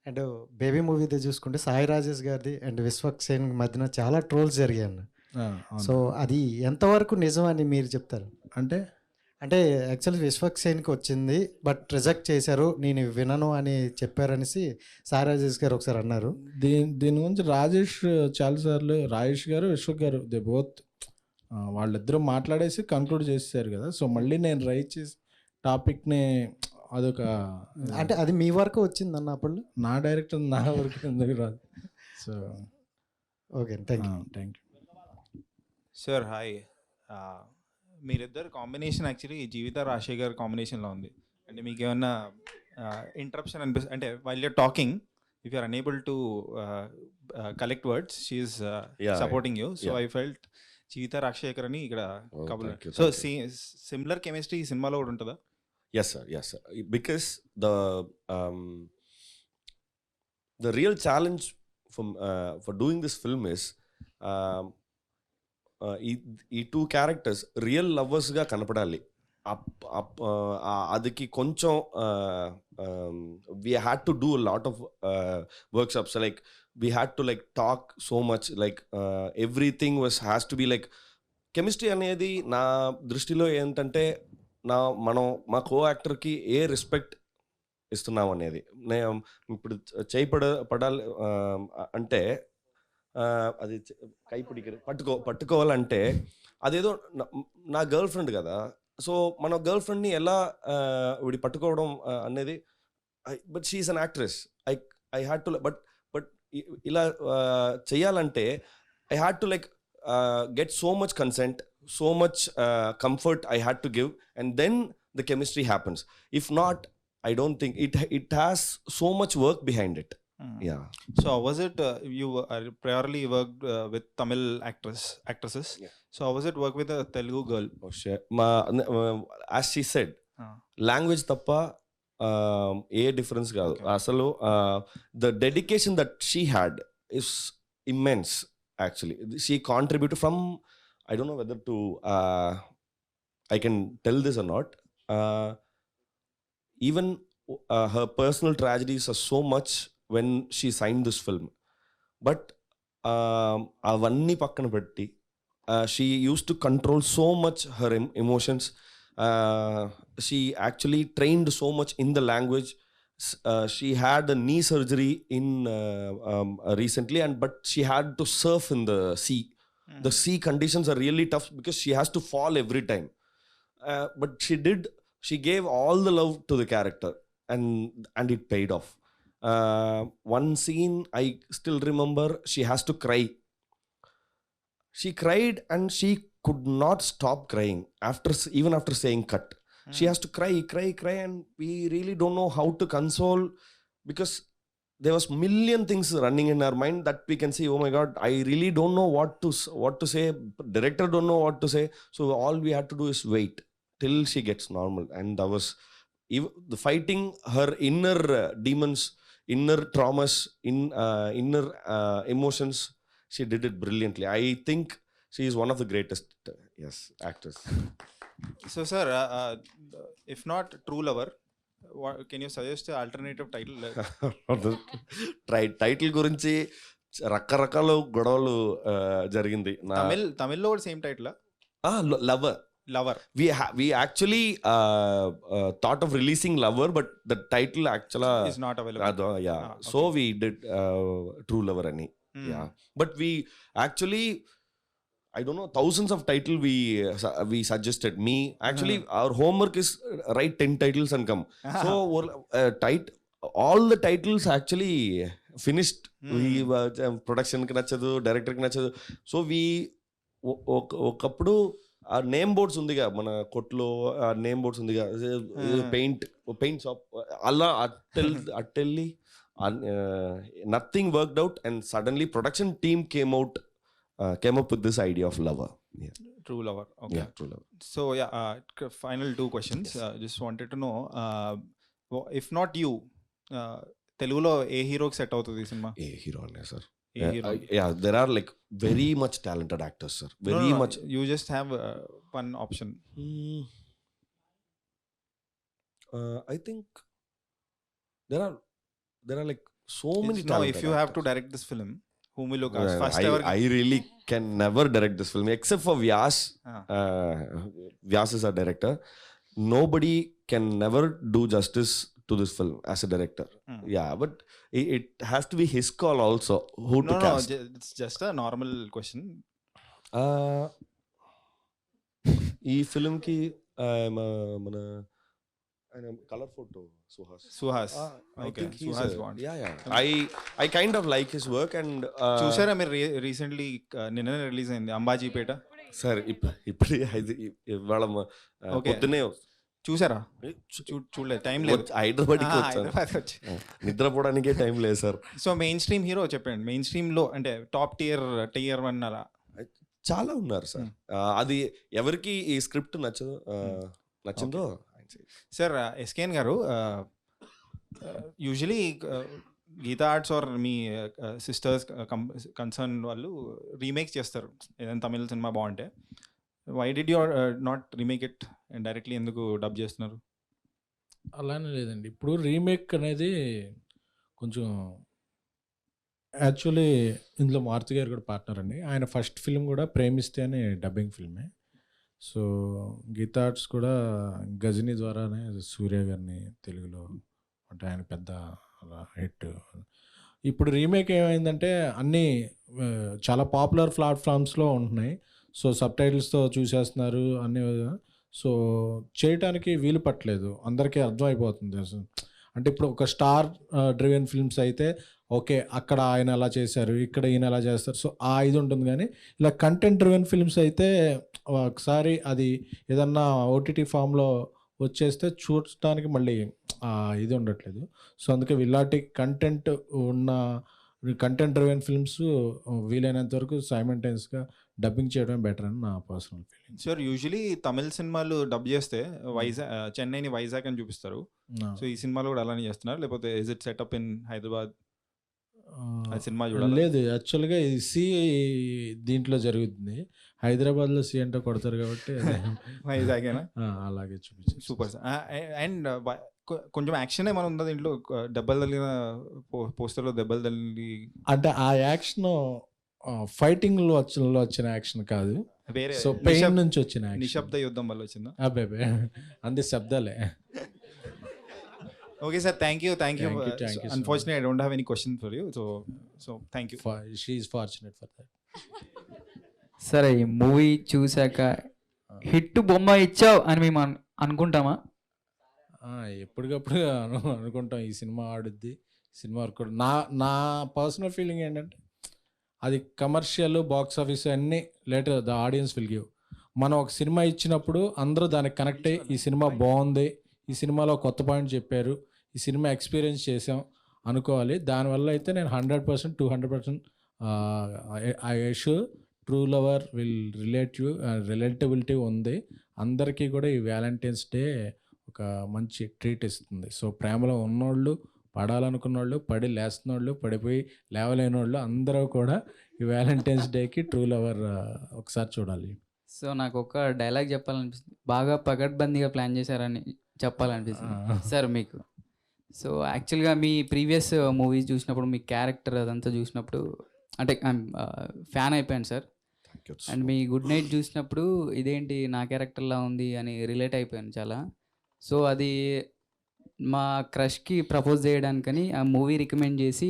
అండ్ బేబీ మూవీది చూసుకుంటే సాయి రాజేష్ గారిది అండ్ విశ్వక్ సేన్ మధ్యన చాలా ట్రోల్స్ జరిగాయి. సో అది ఎంతవరకు నిజం అని మీరు చెప్తారు? అంటే యాక్చువల్లీ విశ్వక్ సేన్కి వచ్చింది, బట్ రిజెక్ట్ చేశారు, నేను వినను అని చెప్పారనేసి సాయి రాజేష్ గారు ఒకసారి అన్నారు. దీని గురించి రాజేష్ చాలాసార్లు, రాజేష్ గారు, విశ్వక్ గారు, దే బోత్ వాళ్ళిద్దరూ మాట్లాడేసి కంక్లూడ్ చేశారు కదా. సో మళ్ళీ నేను రైట్ చేసి టాపిక్ని అదొక, అంటే అది మీ వరకు వచ్చింది అన్న అప్పుడు? నా డైరెక్టర్ నా వరకు ఎందుకు రాదు. So okay, thank you. Sir hi, మీరిద్దరు కాంబినేషన్ యాక్చువల్లీ జీవిత రాజశేఖర్ కాంబినేషన్లో ఉంది. అంటే మీకు ఏమన్నా ఇంటరప్షన్ అనిపిస్తుంది అంటే while you're talking, if you're unable to collect words, she's supporting you. So I felt Jeevitha Rajasekhar అని ఇక్కడ కబుల్. సో సిమిలర్ కెమిస్ట్రీ ఈ సినిమాలో కూడా ఉంటుందా? Yes sir, because the real challenge for doing this film is ఈ 2 characters రియల్ లవర్స్గా కనపడాలి. అదికి కొంచెం we had to do a lot of workshops, like we had to like talk so much, like everything has to be like chemistry అనేది నా దృష్టిలో ఏంటంటే మనం మా కో యాక్టర్కి ఏ respect ఇస్తున్నాం అనేది. ఇప్పుడు పడాలి అంటే అది పట్టుకోవాలంటే అదేదో నా గర్ల్ ఫ్రెండ్ కదా, సో మన గర్ల్ ఫ్రెండ్ని ఎలా వీడి పట్టుకోవడం అనేది, but she's an actress, I had to, but ఇలా చెయ్యాలంటే I had to like get so much consent, so much comfort I had to give, and then the chemistry happens. If not, I don't think it has so much work behind it. Yeah. So how was it, you priorly worked with Tamil actresses? Yeah. So how was it work with a Telugu girl? Oh shit. As she said, language tappa a difference కాదు అసలు. The dedication that she had is immense actually. She contribute from, I don't know whether to I can tell this or not. Even her personal tragedies are so much when she signed this film. But avanni pakkana petti, she used to control so much her emotions. She actually trained so much in the language. She had a knee surgery in recently, but she had to surf in the sea. The sea conditions are really tough because she has to fall every time. But she gave all the love to the character, and it paid off. One scene I still remember, she has to cry. She cried and she could not stop crying even after saying cut. She has to cry, and we really don't know how to console, because there was million things running in our mind that we can say, oh my God, I really don't know what to say. Director don't know what to say. So all we had to do is wait till she gets normal. And I was the fighting her inner demons, inner traumas, inner emotions. She did it brilliantly. I think she is one of the greatest actors. So sir, if not True Lover, can you suggest an alternative title? Title గురించి రకరకాల గొడవలు జరిగింది. తమిళ్లో కూడా same title. Lover. We actually thought of releasing Lover, but the title actually is not available. Okay. So we did True Lover ani. Yeah, but we actually, I don't know, thousands of title we suggested. Me actually, our homework is write 10 titles and come. So all the titles actually finished. We production ki nachadu, director ki nachadu. So we ఒకప్పుడు ఆ name boards ఉందిగా మన కొట్లో, ఆ name boards ఉందిగా, paint shop, అలా అట్టెళ్ళి nothing worked out, and suddenly production team came up with this idea of Lover. True Lover. Okay. Yeah, True Lover. So final 2 questions. Just wanted to know, if not you, తెలుగులో ఏ హీరోకి set అవుతుంది ఈ cinema? ఏ hero అనే sir? Yeah, there are like very much talented actors, sir. Very much. You just have one option. I think there are like so many No, talented if you have actors. to direct this film, whom will you cast? First ever. I really can never direct this film except for Vyas. Vyas is our director. Nobody can never do justice to this film as a director. Yeah, but it has to be his call also who to cast. No, it's just a normal question. ఈ film కి మన colour photo Suhas. I think he's Suhas Bond. I kind of like his work. And చూసారా మీరు? Recently నిన్ననే release అయింది Ambajipeta. Sir ఇప్పుడు ఇవాళ పొద్దునే చూసారా? చూడలేదు, టైం లేదు. హైదరాబాద్కి వచ్చాను, నిద్రపోవడానికే టైం లేదు sir. So main stream hero చెప్పండి, మెయిన్ స్ట్రీమ్ లో అంటే టాప్ టియర్ 1 అలా చాలా ఉన్నారు సార్. అది ఎవరికి ఈ స్క్రిప్ట్ నచ్చిందో. సార్ ఎస్కేఎన్ గారు, యూజువలీ గీతా ఆర్ట్స్ ఆర్ మీ సిస్టర్స్ కన్సర్న్ వాళ్ళు రీమేక్ చేస్తారు ఏదైనా తమిళ సినిమా బాగుంటే. Why did you not remake it and directly ఎందుకు డబ్ చేస్తున్నారు? అలానే లేదండి, ఇప్పుడు రీమేక్ అనేది కొంచెం యాక్చువల్లీ ఇందులో మారుతి గారు కూడా పార్ట్నర్ అండి. ఆయన ఫస్ట్ ఫిల్మ్ కూడా ప్రేమిస్తే అనే డబ్బింగ్ ఫిల్మే. సో గీతా ఆర్ట్స్ కూడా గజనీ ద్వారానే సూర్య గారిని తెలుగులో అంటే ఆయన పెద్ద హిట్. ఇప్పుడు రీమేక్ ఏమైందంటే అన్నీ చాలా పాపులర్ ప్లాట్ఫామ్స్లో ఉంటున్నాయి. సో సబ్ టైటిల్స్తో చూసేస్తున్నారు అన్నీ. సో చేయటానికి వీలు పట్టలేదు, అందరికీ అర్థమైపోతుంది అసలు. అంటే ఇప్పుడు ఒక స్టార్ డ్రివెన్ ఫిల్మ్స్ అయితే ఓకే, అక్కడ ఆయన అలా చేశారు, ఇక్కడ ఈయన అలా చేస్తారు, సో ఆ ఇది ఉంటుంది. కానీ ఇలా కంటెంట్ డ్రివెన్ ఫిల్మ్స్ అయితే ఒకసారి అది ఏదన్నా ఓటీటీ ఫామ్లో వచ్చేస్తే చూడటానికి మళ్ళీ ఇది ఉండట్లేదు. సో అందుకే ఇలాంటి కంటెంట్ ఉన్న కంటెంట్ డ్రివెన్ ఫిల్మ్స్ వీలైనంత వరకు సైమల్టేనియస్గా డబ్బింగ్ చేయడం బెటర్ అని నా పర్సనల్ ఫీలింగ్. సార్ యూజువలీ తమిళ సినిమాలు డబ్ చేస్తే చెన్నైని వైజాగ్ అని చూపిస్తారు. సో ఈ సినిమాలో కూడా అలానే చేస్తున్నారు, లేకపోతే is it setup in Hyderabad? Cinema చూడాలి. లేదు, యాక్చువల్గా ఇది సి దీంట్లో జరుగుతుంది. హైదరాబాద్లో సి అంటే కొడతారు కాబట్టి వైజాగేనా? అలాగే చూపించారు. Super sir. అండ్ కొంచెం యాక్షన్ ఏమైనా ఉందా దీంట్లో? దెబ్బలు తగిలిన పోస్టర్లో దెబ్బలు తగిలి అంటే ఆ యాక్షన్ ఫైటింగ్ లో వచ్చిన యాక్షన్ కాదు, వేరే సో పెయిన్ నుంచి వచ్చిన యాక్షన్. నిశ్శబ్ద యుద్ధం వల్ల వచ్చిందా? అబ్బాయి అంతే శబ్దాలే. Okay sir, thank you. Thank you so unfortunately I don't have any question for you. So thank you. She is fortunate for that. సరే, ఈ మూవీ చూశాక హిట్ బొమ్మ ఇచ్చావు అని మేము అనుకుంటామా? ఎప్పటికప్పుడు అనుకుంటాం ఈ సినిమా ఆడుద్ది, సినిమా వర్క్. నా పర్సనల్ ఫీలింగ్ ఏంటంటే అది కమర్షియల్, బాక్స్ ఆఫీస్ అన్నీ later the audience will give. మనం ఒక సినిమా ఇచ్చినప్పుడు అందరూ దానికి కనెక్ట్ అయ్యి ఈ సినిమా బాగుంది, ఈ సినిమాలో కొత్త పాయింట్ చెప్పారు, ఈ సినిమా ఎక్స్పీరియన్స్ చేసాం అనుకోవాలి. దానివల్ల అయితే నేను 100%, 200% I assure true lover will relatability ఉంది. అందరికీ కూడా ఈ వ్యాలంటైన్స్ డే ఒక మంచి ట్రీట్ ఇస్తుంది. సో ప్రేమలో ఉన్నోళ్ళు, పడాలనుకున్న వాళ్ళు, పడి లేస్తున్నోళ్ళు, పడిపోయి లేవలేని వాళ్ళు అందరూ కూడా ఈ వ్యాలంటైన్స్ డేకి ట్రూ లవర్ ఒకసారి చూడాలి. సో నాకు ఒక డైలాగ్ చెప్పాలనిపిస్తుంది, బాగా పకడ్బందీగా ప్లాన్ చేశారని చెప్పాలనిపిస్తుంది సార్ మీకు. సో యాక్చువల్గా మీ ప్రీవియస్ మూవీస్ చూసినప్పుడు, మీ క్యారెక్టర్ అదంతా చూసినప్పుడు అంటే ఫ్యాన్ అయిపోయాను sir. And me good night చూసినప్పుడు ఇదేంటి నా క్యారెక్టర్లా ఉంది అని రిలేట్ అయిపోయాను చాలా. సో అది మా క్రష్కి ప్రపోజ్ చేయడానికని ఆ మూవీ రికమెండ్ చేసి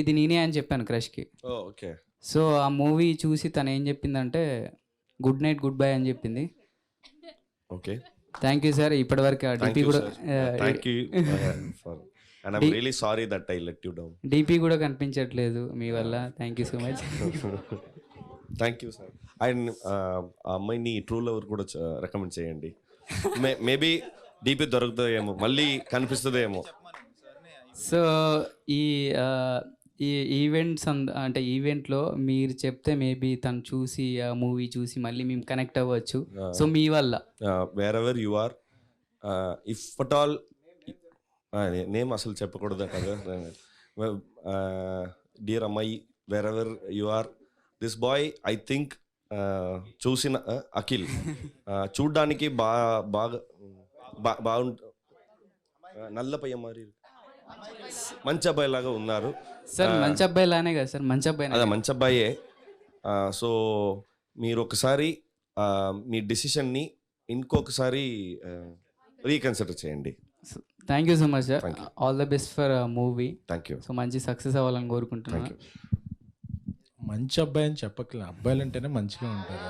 ఇది నేనే అని చెప్పాను క్రష్కి. ఓకే. సో ఆ మూవీ చూసి తను ఏం చెప్పిందంటే గుడ్ నైట్ గుడ్ బై అని చెప్పింది. Okay, thank you sir. ఇప్పటివరకు డిపి కూడా డిపి కూడా కనిపించట్లేదు మీ వల్ల. Thank you so much. Thank you sir. And ఆ అమ్మాయిని ట్రూ లవర్ కూడా రికమెండ్ చేయండి. మేబీ డీపీ దొరుకుతుందేమో, మళ్ళీ కనిపిస్తుందేమో. సో ఈ ఈవెంట్స్ అంటే ఈవెంట్లో మీరు చెప్తే మేబీ తను చూసి ఆ మూవీ చూసి మళ్ళీ మేము కనెక్ట్ అవ్వచ్చు. సో మీ వల్ల wherever you are, if at all name అసలు చెప్పకూడదు కదా. డియర్ అమ్మాయి, wherever you are, this boy I think చూసిన అఖిల్ చూడ్డానికి బాగా నల్లపయ్య మరి మంచి అబ్బాయి లాగా ఉన్నారు సార్. మంచి అబ్బాయి లానే కదా సార్, మంచి అబ్బాయి. అదే మంచి అబ్బాయే. సో మీరు ఒకసారి మీ డెసిషన్ని ఇంకొకసారి రీకన్సిడర్ చేయండి. Thank you so much sir. All the best for movie. Thank you. So మంచి సక్సెస్ అవ్వాలని కోరుకుంటున్నాను. మంచి అబ్బాయి అని చెప్పట్లేదు, అబ్బాయిలు అంటేనే మంచిగా ఉంటారు.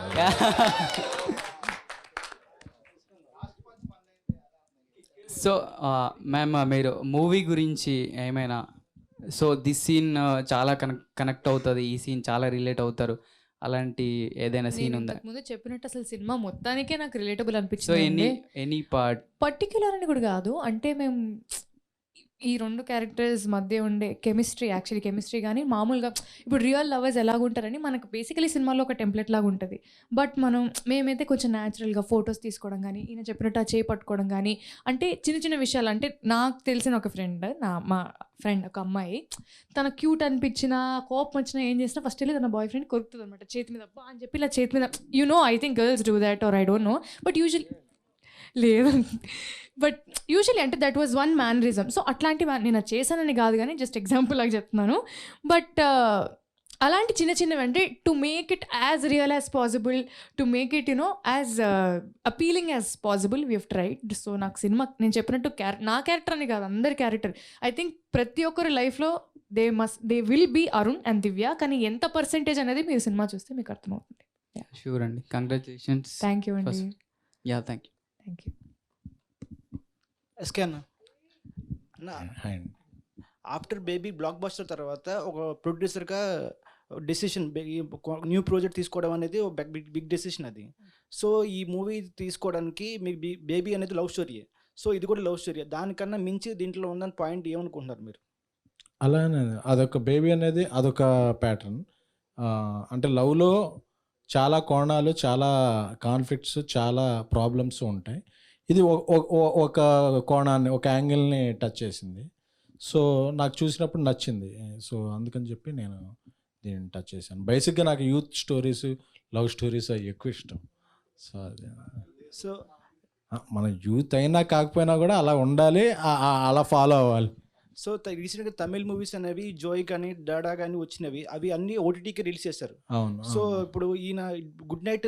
సో మ్యామ్, మీరు మూవీ గురించి ఏమైనా, సో దిస్ సీన్ చాలా కనెక్ట్ అవుతుంది, ఈ సీన్ చాలా రిలేట్ అవుతారు, అలాంటి ఏదైనా సీన్ ఉందా? ముందు చెప్పినట్టు అసలు సినిమా మొత్తానికే నాకు రిలేటబుల్ సో అనిపించింది. ఎనీ పార్ట్ పర్టిక్యులర్ అని కూడా కాదు, అంటే మేము ఈ రెండు క్యారెక్టర్స్ మధ్య ఉండే కెమిస్ట్రీ, యాక్చువల్లీ కెమిస్ట్రీ కానీ మామూలుగా ఇప్పుడు రియల్ లవర్స్ ఎలాగుంటారని మనకు బేసికలీ సినిమాలో ఒక టెంప్లెట్ లాగా ఉంటుంది. బట్ మేమైతే కొంచెం న్యాచురల్గా ఫొటోస్ తీసుకోవడం కానీ, ఈయన చెప్పినట్టు ఆ చేయి పట్టుకోవడం కానీ, అంటే చిన్న చిన్న విషయాలు. అంటే నాకు తెలిసిన ఒక ఫ్రెండ్, మా ఫ్రెండ్ ఒక అమ్మాయి, తన క్యూట్ అనిపించిన, కోపం వచ్చినా ఏం చేసినా ఫస్ట్ వెళ్ళి తన బాయ్ ఫ్రెండ్ కొరుకుతుంది అనమాట చేతి మీద, అబ్బా అని చెప్పి ఇలా చేతి మీద. I think girls do that or I don't know, but usually లేదు, బట్ యూజువల్లీ అంటే that was one mannerism. So అట్లాంటి నేను అది చేశానని కాదు కానీ జస్ట్ ఎగ్జాంపుల్ లాగా చెప్తున్నాను. బట్ అలాంటి చిన్న చిన్నవి అంటే to make it as real as possible, to make it as appealing as possible we have tried. So నాకు సినిమా నేను చెప్పినట్టు నా క్యారెక్టర్ అని కాదు, అందరి క్యారెక్టర్. ఐ థింక్ ప్రతి ఒక్కరి లైఫ్లో they will be Arun and Divya, కానీ ఎంత పర్సెంటేజ్ అనేది మీరు సినిమా చూస్తే మీకు అర్థమవుతుంది. షూర్ అండి, కంగ్రాచులేషన్స్. థ్యాంక్ యూ అండి. Yeah, thank you. Thank you. SK అన్న, ఆఫ్టర్ బేబీ బ్లాక్ బస్టర్ తర్వాత ఒక ప్రొడ్యూసర్గా డెసిషన్, న్యూ ప్రాజెక్ట్ తీసుకోవడం అనేది ఒక బిగ్ డెసిషన్ అది. సో ఈ మూవీ తీసుకోవడానికి మీకు బేబీ అనేది లవ్ స్టోరీయే. సో ఇది కూడా లవ్ స్టోరీ, దానికన్నా మించి దీంట్లో ఉందని పాయింట్ ఏమనుకుంటున్నారు మీరు? అలానే అదొక బేబీ అనేది అదొక ప్యాటర్న్. అంటే లవ్‌లో చాలా కోణాలు, చాలా కాన్‌ఫ్లిక్ట్స్, చాలా ప్రాబ్లమ్స్ ఉంటాయి. ఇది ఒక కోణాన్ని, ఒక యాంగిల్‌ని టచ్ చేసింది. సో, నాకు చూసినప్పుడు నచ్చింది. సో, అందుకని చెప్పి నేను దీన్ని టచ్ చేశాను. బేసిక్‌గా నాకు యూత్ స్టోరీస్, లవ్ స్టోరీస్ అవి ఎక్కువ ఇష్టం. సో, అది సో మన యూత్ అయినా కాకపోయినా కూడా అలా ఉండాలి. అలా ఫాలో అవ్వాలి. సో రీసెంట్గా తమిళ్ మూవీస్ అనేవి జోయ్ కానీ డాడా కానీ వచ్చినవి, అవి అన్ని ఓటీటీకి రిలీజ్ చేశారు. అవును. సో ఇప్పుడు ఈయన గుడ్ నైట్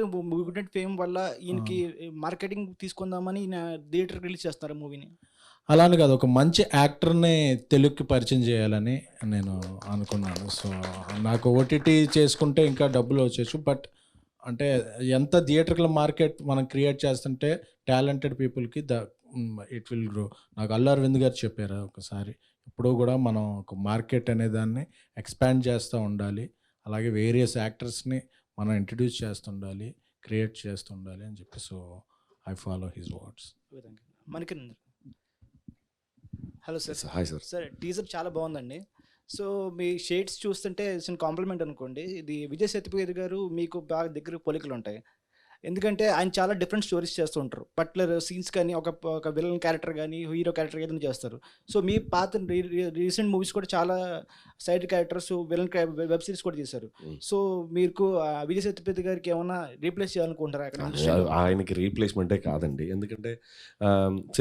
ఫేమ్ వల్ల ఈయనకి మార్కెటింగ్ తీసుకుందామని ఈయన థియేటర్ రిలీజ్ చేస్తారు మూవీని. అలానే కాదు, ఒక మంచి యాక్టర్ని తెలుగుకి పరిచయం చేయాలని నేను అనుకున్నాను. సో, నాకు ఓటీటీ చేసుకుంటే ఇంకా డబ్బులు వచ్చేచ్చు. బట్ అంటే ఎంత థియేటర్ల మార్కెట్ మనం క్రియేట్ చేస్తుంటే టాలెంటెడ్ పీపుల్కి ఇట్ విల్ గ్రో. నాకు అల్లు అరవింద్ గారు చెప్పారు ఒకసారి, ఎప్పుడూ కూడా మనం ఒక మార్కెట్ అనే దాన్ని ఎక్స్పాండ్ చేస్తూ ఉండాలి, అలాగే వేరియస్ యాక్టర్స్ని మనం ఇంట్రడ్యూస్ చేస్తుండాలి, క్రియేట్ చేస్తుండాలి అని చెప్పి. So I follow his words. మనకి hello sir. Hi sir. Sir teaser చాలా బాగుందండి. సో మీ షేడ్స్ చూస్తుంటే చిన్న కాంప్లిమెంట్ అనుకోండి, ఇది విజయ్ సేతుపతి గారు మీకు బాగా దగ్గర పోలికలు ఉంటాయి. ఎందుకంటే ఆయన చాలా డిఫరెంట్ స్టోరీస్ చేస్తూ ఉంటారు. పర్టికులర్ సీన్స్ కానీ ఒక విలన్ క్యారెక్టర్ కానీ హీరో క్యారెక్టర్ ఏదైనా చేస్తారు. సో మీ పాత రీసెంట్ మూవీస్ కూడా చాలా side characters, villain web series కూడా చేశారు. సో మీకు విజయ్ సేతుపతి గారికి ఏమైనా రీప్లేస్ చేయాలనుకుంటారా? ఆయనకి రీప్లేస్మెంటే కాదండి. ఎందుకంటే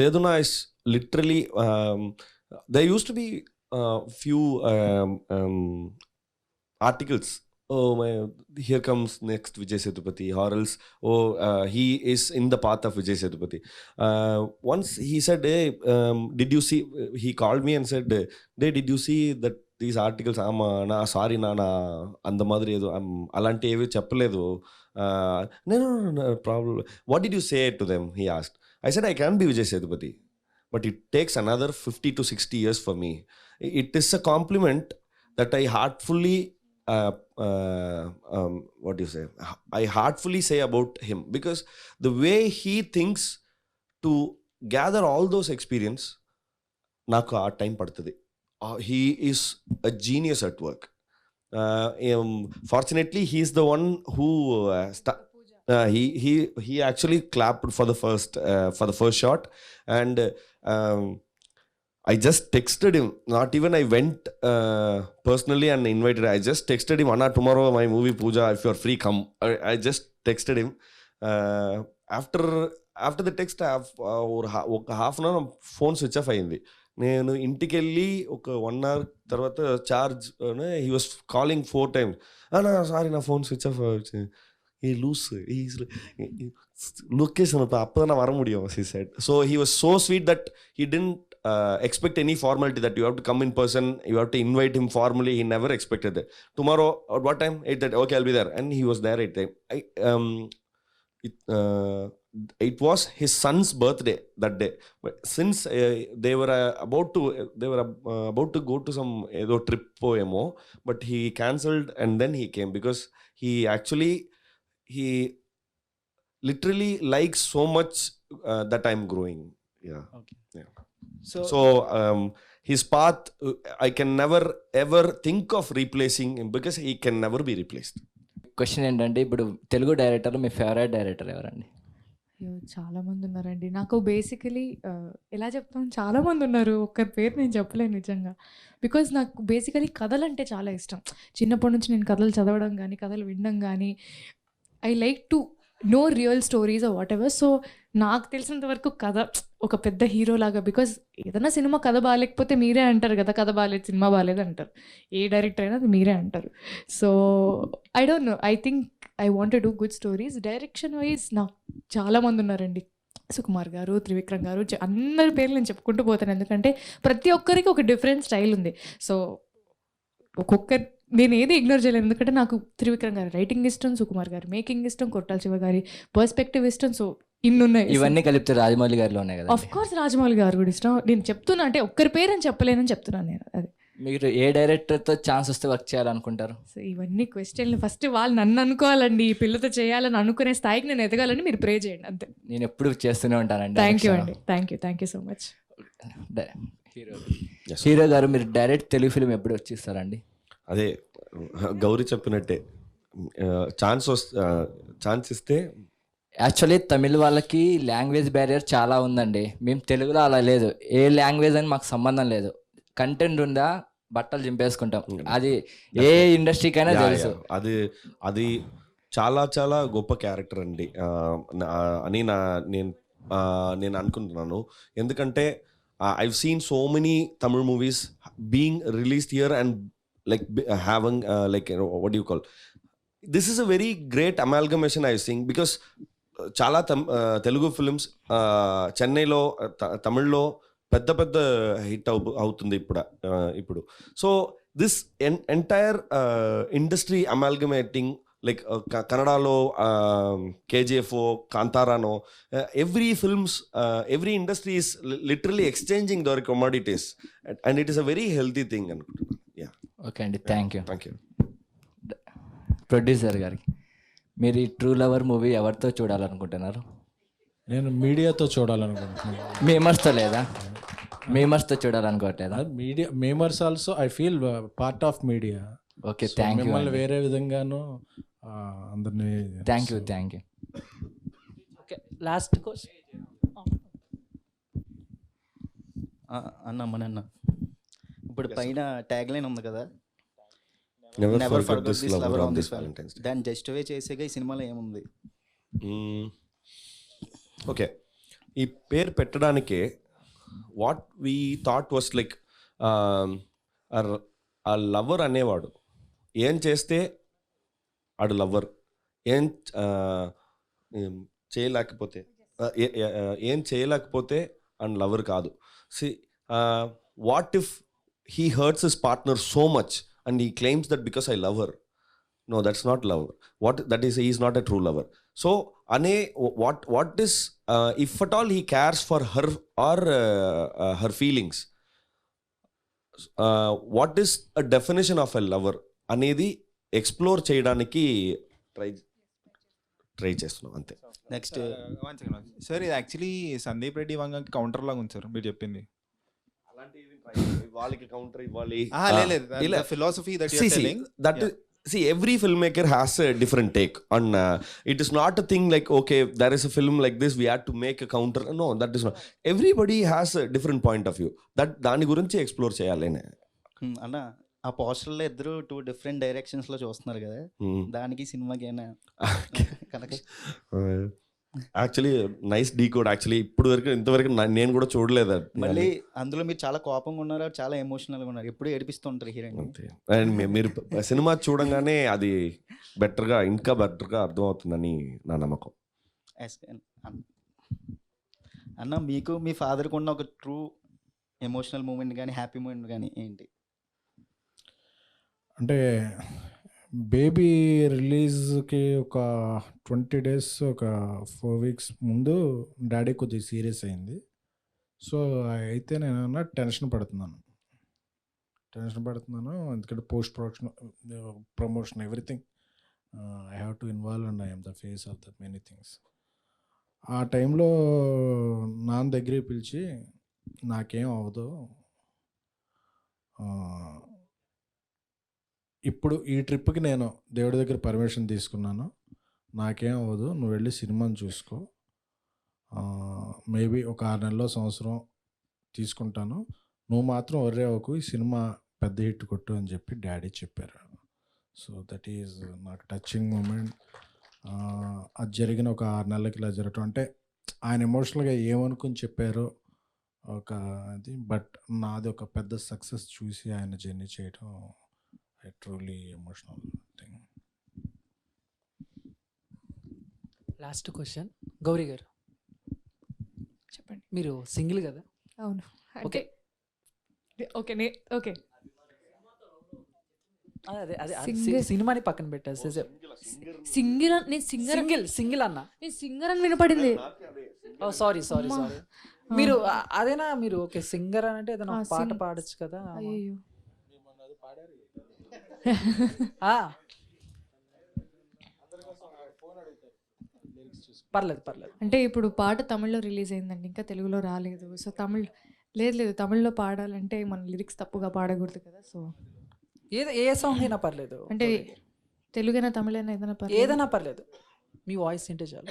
సేదునా is literally they use to be few articles, oh my, here comes next Vijay Sethupathi, or else he is in the path of Vijay Sethupathi. Once he said, hey, did you see, he called me and said, hey, did you see that these articles? నా sorry నా అంత మాదిరి ఏదో అలాంటి ఏవి చెప్పలేదు. నేను problem, what did you say to them, he asked. I said I can be Vijay Sethupathi, but it takes another 50 to 60 years for me. It is a compliment that I heartfully what do you say, I heartfully say about him, because the way he thinks to gather all those experience, naku aa time padtadi. He is a genius at work. Fortunately he is the one who he actually clapped for the first shot, and I just texted him. Not even I went personally and invited. I just texted him, Anna, tomorrow my movie Pooja, if you are free, come. I just texted him. After the text, ఒక half an hour phone switch off అయింది. నేను ఇంటికి వెళ్ళి ఒక 1 hour తర్వాత charge, he was calling 4 times. Sorry నా phone switch off వచ్చింది. He loose. He's location appadana vara mudiyum, he said. So he was so sweet that he didn't expect any formality that you have to come in person, you have to invite him formally. He never expected that. Tomorrow at what time? 8:30. Okay, I'll be there. And he was there at 8:30. It was his son's birthday that day. But since they were about to go to some trip poemo, but he cancelled and then he came, because he literally likes so much that I'm growing. Yeah. Okay. Yeah. So his path, I can never ever think of replacing him, because he can never be replaced. Question ఏంటంటే, ఇప్పుడు తెలుగు డైరెక్టర్లో మీ favourite director ఎవరండి? చాలామంది ఉన్నారండి. నాకు basically ఎలా చెప్తాను, చాలామంది ఉన్నారు, ఒక్కరి పేరు నేను చెప్పలేను నిజంగా. బికాజ్ నాకు బేసికలీ కథలు అంటే చాలా ఇష్టం. చిన్నప్పటి నుంచి నేను కథలు చదవడం కానీ, కథలు వినడం కానీ, I like to know real stories or whatever. So నాకు తెలిసినంత వరకు కథ ఒక పెద్ద హీరో లాగా, బికాజ్ ఏదైనా సినిమా కథ బాగాలేకపోతే మీరే అంటారు కదా, కథ బాగాలేదు, సినిమా బాగాలేదు అంటారు. ఏ డైరెక్టర్ అయినా అది మీరే అంటారు. So I don't no, I think I want to do good stories. Direction wise నాకు చాలామంది ఉన్నారండి. సుకుమార్ గారు, త్రివిక్రమ్ గారు, అందరి పేర్లు నేను చెప్పుకుంటూ పోతాను. ఎందుకంటే ప్రతి ఒక్కరికి ఒక డిఫరెంట్ స్టైల్ ఉంది. సో ఒక్కొక్కరి నేను ఏది ఇగ్నోర్ చేయలేను. ఎందుకంటే నాకు త్రివిక్రమ్ గారి రైటింగ్ ఇష్టం, సుకుమార్ గారి మేకింగ్ ఇష్టం, కొట్టాల శివ గారి పర్స్పెక్టివ్ ఇష్టం. సో ఇన్నున్నాయి. ఇవన్నీ కలిపితే రాజమౌళి గారిలో ఉన్నాయి కదా. ఆఫ్ కోర్స్ రాజమౌళి గారు కూడా ఇష్టం. నేను చెప్తున్నా అంటే ఒక్కరి పేరు అని చెప్పలేనని చెప్తున్నాను నేను. అది మీరు ఏ డైరెక్టర్తో ఛాన్స్ వస్తే వర్క్ చేయాలనుకుంటారు? సో ఇవన్నీ క్వశ్చన్లు ఫస్ట్ వాళ్ళు నన్ను అనుకోవాలండి. ఈ పిల్లతో చేయాలని అనుకునే స్థాయికి నేను ఎదగాలని మీరు ప్రే చేయండి అంతే. నేను ఎప్పుడు చేస్తూనే ఉంటానండి. థ్యాంక్ యూ అండి. Thank you so much. Hero Yes. Hero గారు మీరు డైరెక్ట్ తెలుగు ఫిలిం ఎప్పుడు వచ్చిస్తారండి? అదే గౌరీ చెప్పినట్టే ఛాన్స్ ఇస్తే. యాక్చువల్లీ తమిళ వాళ్ళకి లాంగ్వేజ్ బ్యారియర్ చాలా ఉందండి. మేము తెలుగులో అలా లేదు. ఏ లాంగ్వేజ్ అని మాకు సంబంధం లేదు. కంటెంట్ ఉందా బట్టలు చింపేసుకుంటాం. అది ఏ ఇండస్ట్రీకైనా తెలుసు. అది చాలా చాలా గొప్ప క్యారెక్టర్ అండి అని నేను అనుకుంటున్నాను. ఎందుకంటే I've seen so many Tamil movies being released here and like having like, you know, what do you call, this is a very great amalgamation I think, because చాలా తెలుగు ఫిల్మ్స్ చెన్నైలో తమిళ్లో పెద్ద పెద్ద హిట్ అవుతుంది ఇప్పుడు. So this entire industry amalgamating, like కన్నడలో KGF, కాంతారానో, every films, every industry is literally exchanging their commodities and it is a very healthy thing అనుకుంటున్నాను. యా, ఓకే అండి, thank you. Thank you. Producer గారికి, మీరు ఈ true lover movie ఎవరితో చూడాలనుకుంటున్నారు? నేను మీడియాతో చూడాలనుకుంటున్నాను. మేమర్స్తో లేదా? మేమర్స్తో చూడాలనుకోవట్లేదా? Media memers also I feel part of media. Okay, thank you. మిమ్మల్ని వేరే విధంగాను అందరినీ thank you. Okay, last question అన్న ఇప్పుడు పైన ట్యాగ్ లైన్ ఉంది కదా, Never never forget forget this this lover lover on on this this Valentine's Day. దాన్ని జస్టిఫై చేసేగా ఈ సినిమాలో ఏముంది? ఓకే, ఈ పేరు పెట్టడానికే what we thought was like, ఆ లవర్ అనేవాడు ఏం చేస్తే ఆడు లవర్, ఏం చేయలేకపోతే ఏం చేయలేకపోతే అండ్ లవర్ కాదు. See, what if he hurts his partner so much and he claims that because I love her? No, that's not love. That is, he is not a true lover. So what is if at all he cares for her or her feelings, what is a definition of a lover అనేది explore చేయడానికి try చేస్తున్నాం అంతే. Next sir, ఇది actually Sandeep Reddy వంగకి counter లాగా ఉంది sir మీరు చెప్పింది. వాళ్ళకి కౌంటర్ ఇవ్వాలి, philosophy that you are telling, that is, see, every filmmaker has a different take on it is not a thing like, okay, there is a film like this, we had to make a counter. No, that is not. Everybody has a different point of view. That దాని గురించి explore చేయాలనే. అన్న, ఆ పోస్టర్లో ఇద్దరు 2 different directions లో చూస్తున్నారు కదా, దానికి సినిమాకి ఏమైనా connect? Actually nice decode. Actually ఇంతవరకు నేను కూడా చూడలేదు. మళ్ళీ అందులో మీరు చాలా కోపంగా ఉన్నారు, చాలా ఎమోషనల్గా ఉన్నారు, ఎప్పుడు ఏడిపిస్తుంటారు హీరోయిన్. అండ్ మీరు సినిమా చూడంగానే అది ఇంకా బెటర్గా అర్థమవుతుందని నా నమ్మకం. అన్న, మీకు మీ ఫాదర్కి ఉన్న ఒక ట్రూ ఎమోషనల్ మూమెంట్ కానీ హ్యాపీ మూమెంట్ కానీ ఏంటి? అంటే బేబీ రిలీజ్కి ఒక 20 days, ఒక 4 weeks ముందు డాడీ కొద్దిగా సీరియస్ అయింది. సో అయితే నేను టెన్షన్ పడుతున్నాను ఎందుకంటే post promotion everything I have to involve and I'm the face of the many things. ఆ టైంలో నాన్న దగ్గరికి పిలిచి, నాకేం అవ్వదు, ఇప్పుడు ఈ ట్రిప్కి నేను దేవుడి దగ్గర పర్మిషన్ తీసుకున్నాను, నాకేం అవ్వదు, నువ్వు వెళ్ళి సినిమాని చూసుకో, మేబీ ఒక 6 నెలలో సంవత్సరం తీసుకుంటాను, నువ్వు మాత్రం వర్రే అవ్వకు, ఈ సినిమా పెద్ద హిట్ కొట్టు అని చెప్పి డాడీ చెప్పారు. సో దట్ ఈజ్ నాకు టచింగ్ మూమెంట్. అది జరిగిన ఒక 6 నెలలకి ఇలా జరగటం అంటే ఆయన ఎమోషనల్గా ఏమనుకుని చెప్పారో ఒక అది, బట్ నాది ఒక పెద్ద సక్సెస్ చూసి ఆయన జర్నీ చేయడం truly emotional thing. Last question Gauri గారు, చెప్పండి. మీరు సింగిల్ కదా? అవును. ఓకే ఓకే ఓకే, అదే సినిమాని పక్కన పెట్టారు. సింగర్ అన్న, నేను సింగర్ అని వినపడింది. సారీ మీరు అదేనా? మీరు ఓకే సింగర్ అని అంటే ఏదైనా పాట పాడచ్చు కదా? అయ్యో, పర్లేదు. అంటే ఇప్పుడు పాట తమిళ్లో రిలీజ్ అయిందండి, ఇంకా తెలుగులో రాలేదు. సో లేదు లేదు, తమిళ్లో పాడాలంటే మన లిరిక్స్ తప్పుగా పాడకూడదు కదా. సో ఏ సాంగ్ అయినా పర్లేదు, అంటే తెలుగైనా తమిళైనా ఏదైనా పర్లేదు. ఏదైనా పర్లేదు, మీ వాయిస్ వింటే చాలు.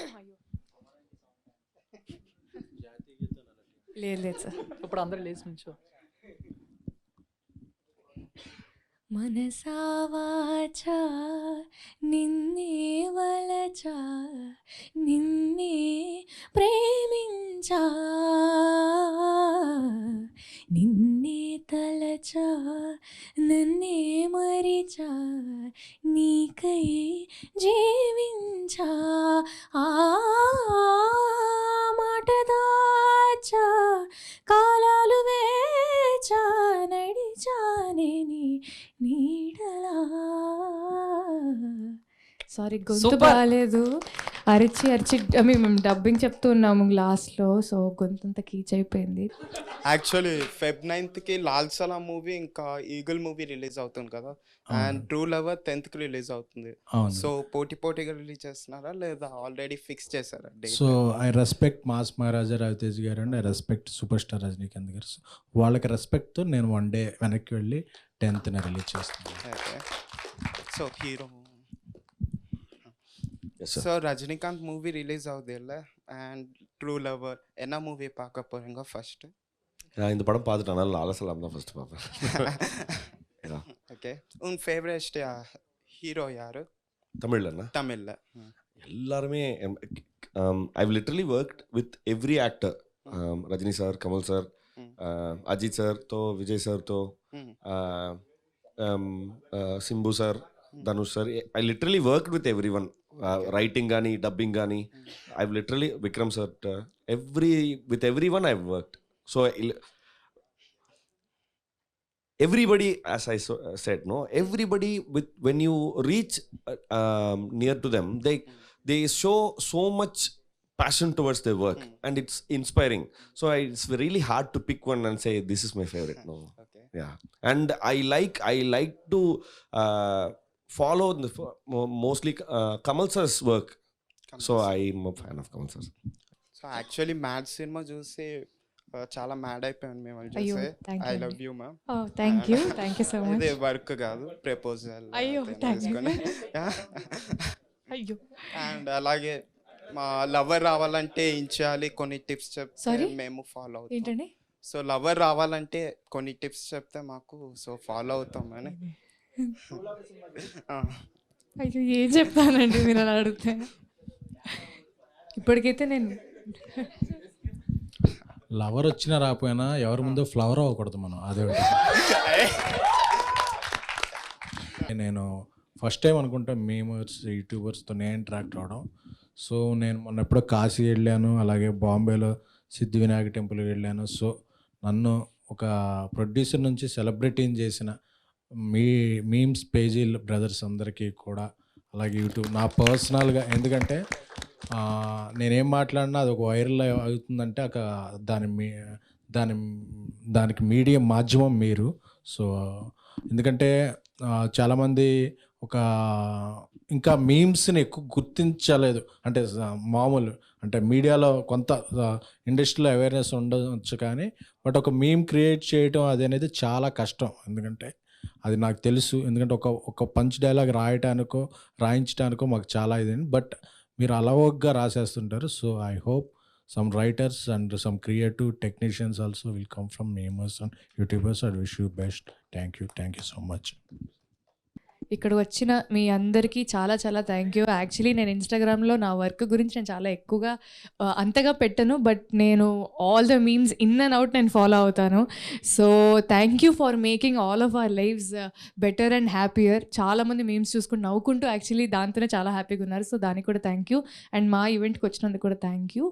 లేదు లేదు సార్. ఇప్పుడు అందరూ లేచి నుంచో. మనసా వాచా నిన్నే వలచా నిన్నే ప్రేమించా నిన్నే తలచా నన్నే మరిచా నీకై జీవించా ఆ మాట దాచా కాలాలు వేచా నడిచానే నీ నీడలా. సారీ గొంతు Super. బాగాలేదు, అరిచి అరిచి మేము డబ్బింగ్ చెప్తూ ఉన్నాము లాస్ట్లో, సో గొంతంతా కీచ్ అయిపోయింది. యాక్చువల్లీ Feb 9th లాల్ సలాం మూవీ ఇంకా ఈగల్ మూవీ రిలీజ్ అవుతుంది కదా, and true lover 10th release అవుతుంది. అవును. సో పోటీగా రిలీజ్ చేస్తున్నారా లేదా ఆల్రెడీ ఫిక్స్ చేశారా date? So I respect mass Maharaja Raviteja గారు and I respect super star Rajinikanth గారు. So, వాళ్ళకి రెస్పెక్ట్తో నేను 1 day వెనక్కి వెళ్ళి 10th రిలీజ్ చేస్తాను. Okay. So hero Yes, sir. So Rajinikanth movie release ஆகுது இல்லை, அண்ட் ட்ரூ லவர் என்ன மூவி பார்க்க போகிறீங்க ஃபர்ஸ்ட்? நான் இந்த படம் பார்த்துட்டேன், அதனால லால சலாம் தான் ஃபர்ஸ்ட் பார்ப்பேன். ஓகே. உன் ஃபேவரட் ஹீரோ யாரு தமிழ்லண்ணா? தமிழில் எல்லாருமே I've literally worked with every actor. Rajini sir, Kamal sir, Ajith సార్తో, విజయ్ సార్తో, Simbu sir, Dhanush sir. I literally worked with everyone. Writing కానీ, డబ్బింగ్ కానీ, I literally Vikram sir, with everyone I worked. So everybody, as I said, no, everybody, with when you reach near to them, they show so much passion towards their work, and it's inspiring. So it's really hard to pick one and say this is my favorite. No. Okay. Yeah. And I like to follow mostly Kamal sir's work. So I'm a fan of Kamal sir. So actually mad cinema చూసి చాలా mad అయిపోయాను మేము వాళ్ళు అయ్యో, చూసి. thank you I అండి. Love you ma'am. Thank you so much. ఇది work కాదు, ప్రపోజల్. అయ్యో, thank you. అయ్యో. అండ్ అలాగే మా లవర్ రావాలంటే ఏం చేయాలి, కొన్ని టిప్స్ చెప్తే Sorry? మేము ఫాలో అవుతాం. ఏంటండి? సో లవర్ రావాలంటే కొన్ని టిప్స్ చెప్తే మాకు సో ఫాలో అవుతాం అని. అయ్యో, ఏం చెప్తానండి మీరు అలా అడిగితే. ఇప్పటికైతే నేను లవర్ వచ్చినా రాకపోయినా ఎవరి ముందు ఫ్లవర్ అవ్వకూడదు మనం, అదే ఒకటి. నేను ఫస్ట్ టైం అనుకుంటా మేమర్స్ యూట్యూబర్స్తో నేను ఇంటరాక్ట్ అవ్వడం. సో నేను మొన్న ఎప్పుడో కాశీ వెళ్ళాను, అలాగే బాంబేలో సిద్ధి వినాయక టెంపుల్కి వెళ్ళాను. సో నన్ను ఒక ప్రొడ్యూసర్ నుంచి సెలబ్రిటీని చేసిన మీమ్స్ పేజీ బ్రదర్స్ అందరికీ కూడా, అలాగే యూట్యూబ్ నా పర్సనల్గా, ఎందుకంటే నేనేం మాట్లాడినా అది ఒక వైరల్ అవుతుందంటే దానికి మీడియం మాధ్యమం మీరు. సో ఎందుకంటే చాలామంది ఒక ఇంకా మీమ్స్ని ఎక్కువ గుర్తించలేదు, అంటే మామూలు అంటే మీడియాలో కొంత ఇండస్ట్రీలో అవేర్నెస్ ఉండవచ్చు, కానీ బట్ ఒక మీమ్ క్రియేట్ చేయడం అది అనేది చాలా కష్టం. ఎందుకంటే అది నాకు తెలుసు, ఎందుకంటే ఒక పంచ్ డైలాగ్ రాయించడానికో మాకు చాలా ఇదండి. బట్ మీరు అలవోగ్గా రాసేస్తుంటారు. So I hope some writers and some creative technicians also will come from namers and YouTubers. I wish you best. Thank you so much. ఇక్కడ వచ్చిన మీ అందరికీ చాలా చాలా థ్యాంక్ యూ. యాక్చువల్లీ నేను ఇన్స్టాగ్రామ్లో నా వర్క్ గురించి నేను చాలా ఎక్కువగా అంతగా పెట్టను, బట్ నేను all the memes in and out నేను ఫాలో అవుతాను. So thank you for making all of our lives better and happier. చాలామంది మీమ్స్ చూసుకుంటూ నవ్వుకుంటూ యాక్చువల్లీ దాంతోనే చాలా హ్యాపీగా ఉన్నారు. సో దానికి కూడా థ్యాంక్ యూ. అండ్ మా ఈవెంట్కి వచ్చినందుకు కూడా thank you.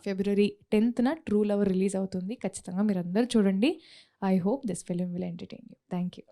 February 10th true lover release అవుతుంది. ఖచ్చితంగా మీరు అందరూ చూడండి. I hope this film will entertain you. Thank you.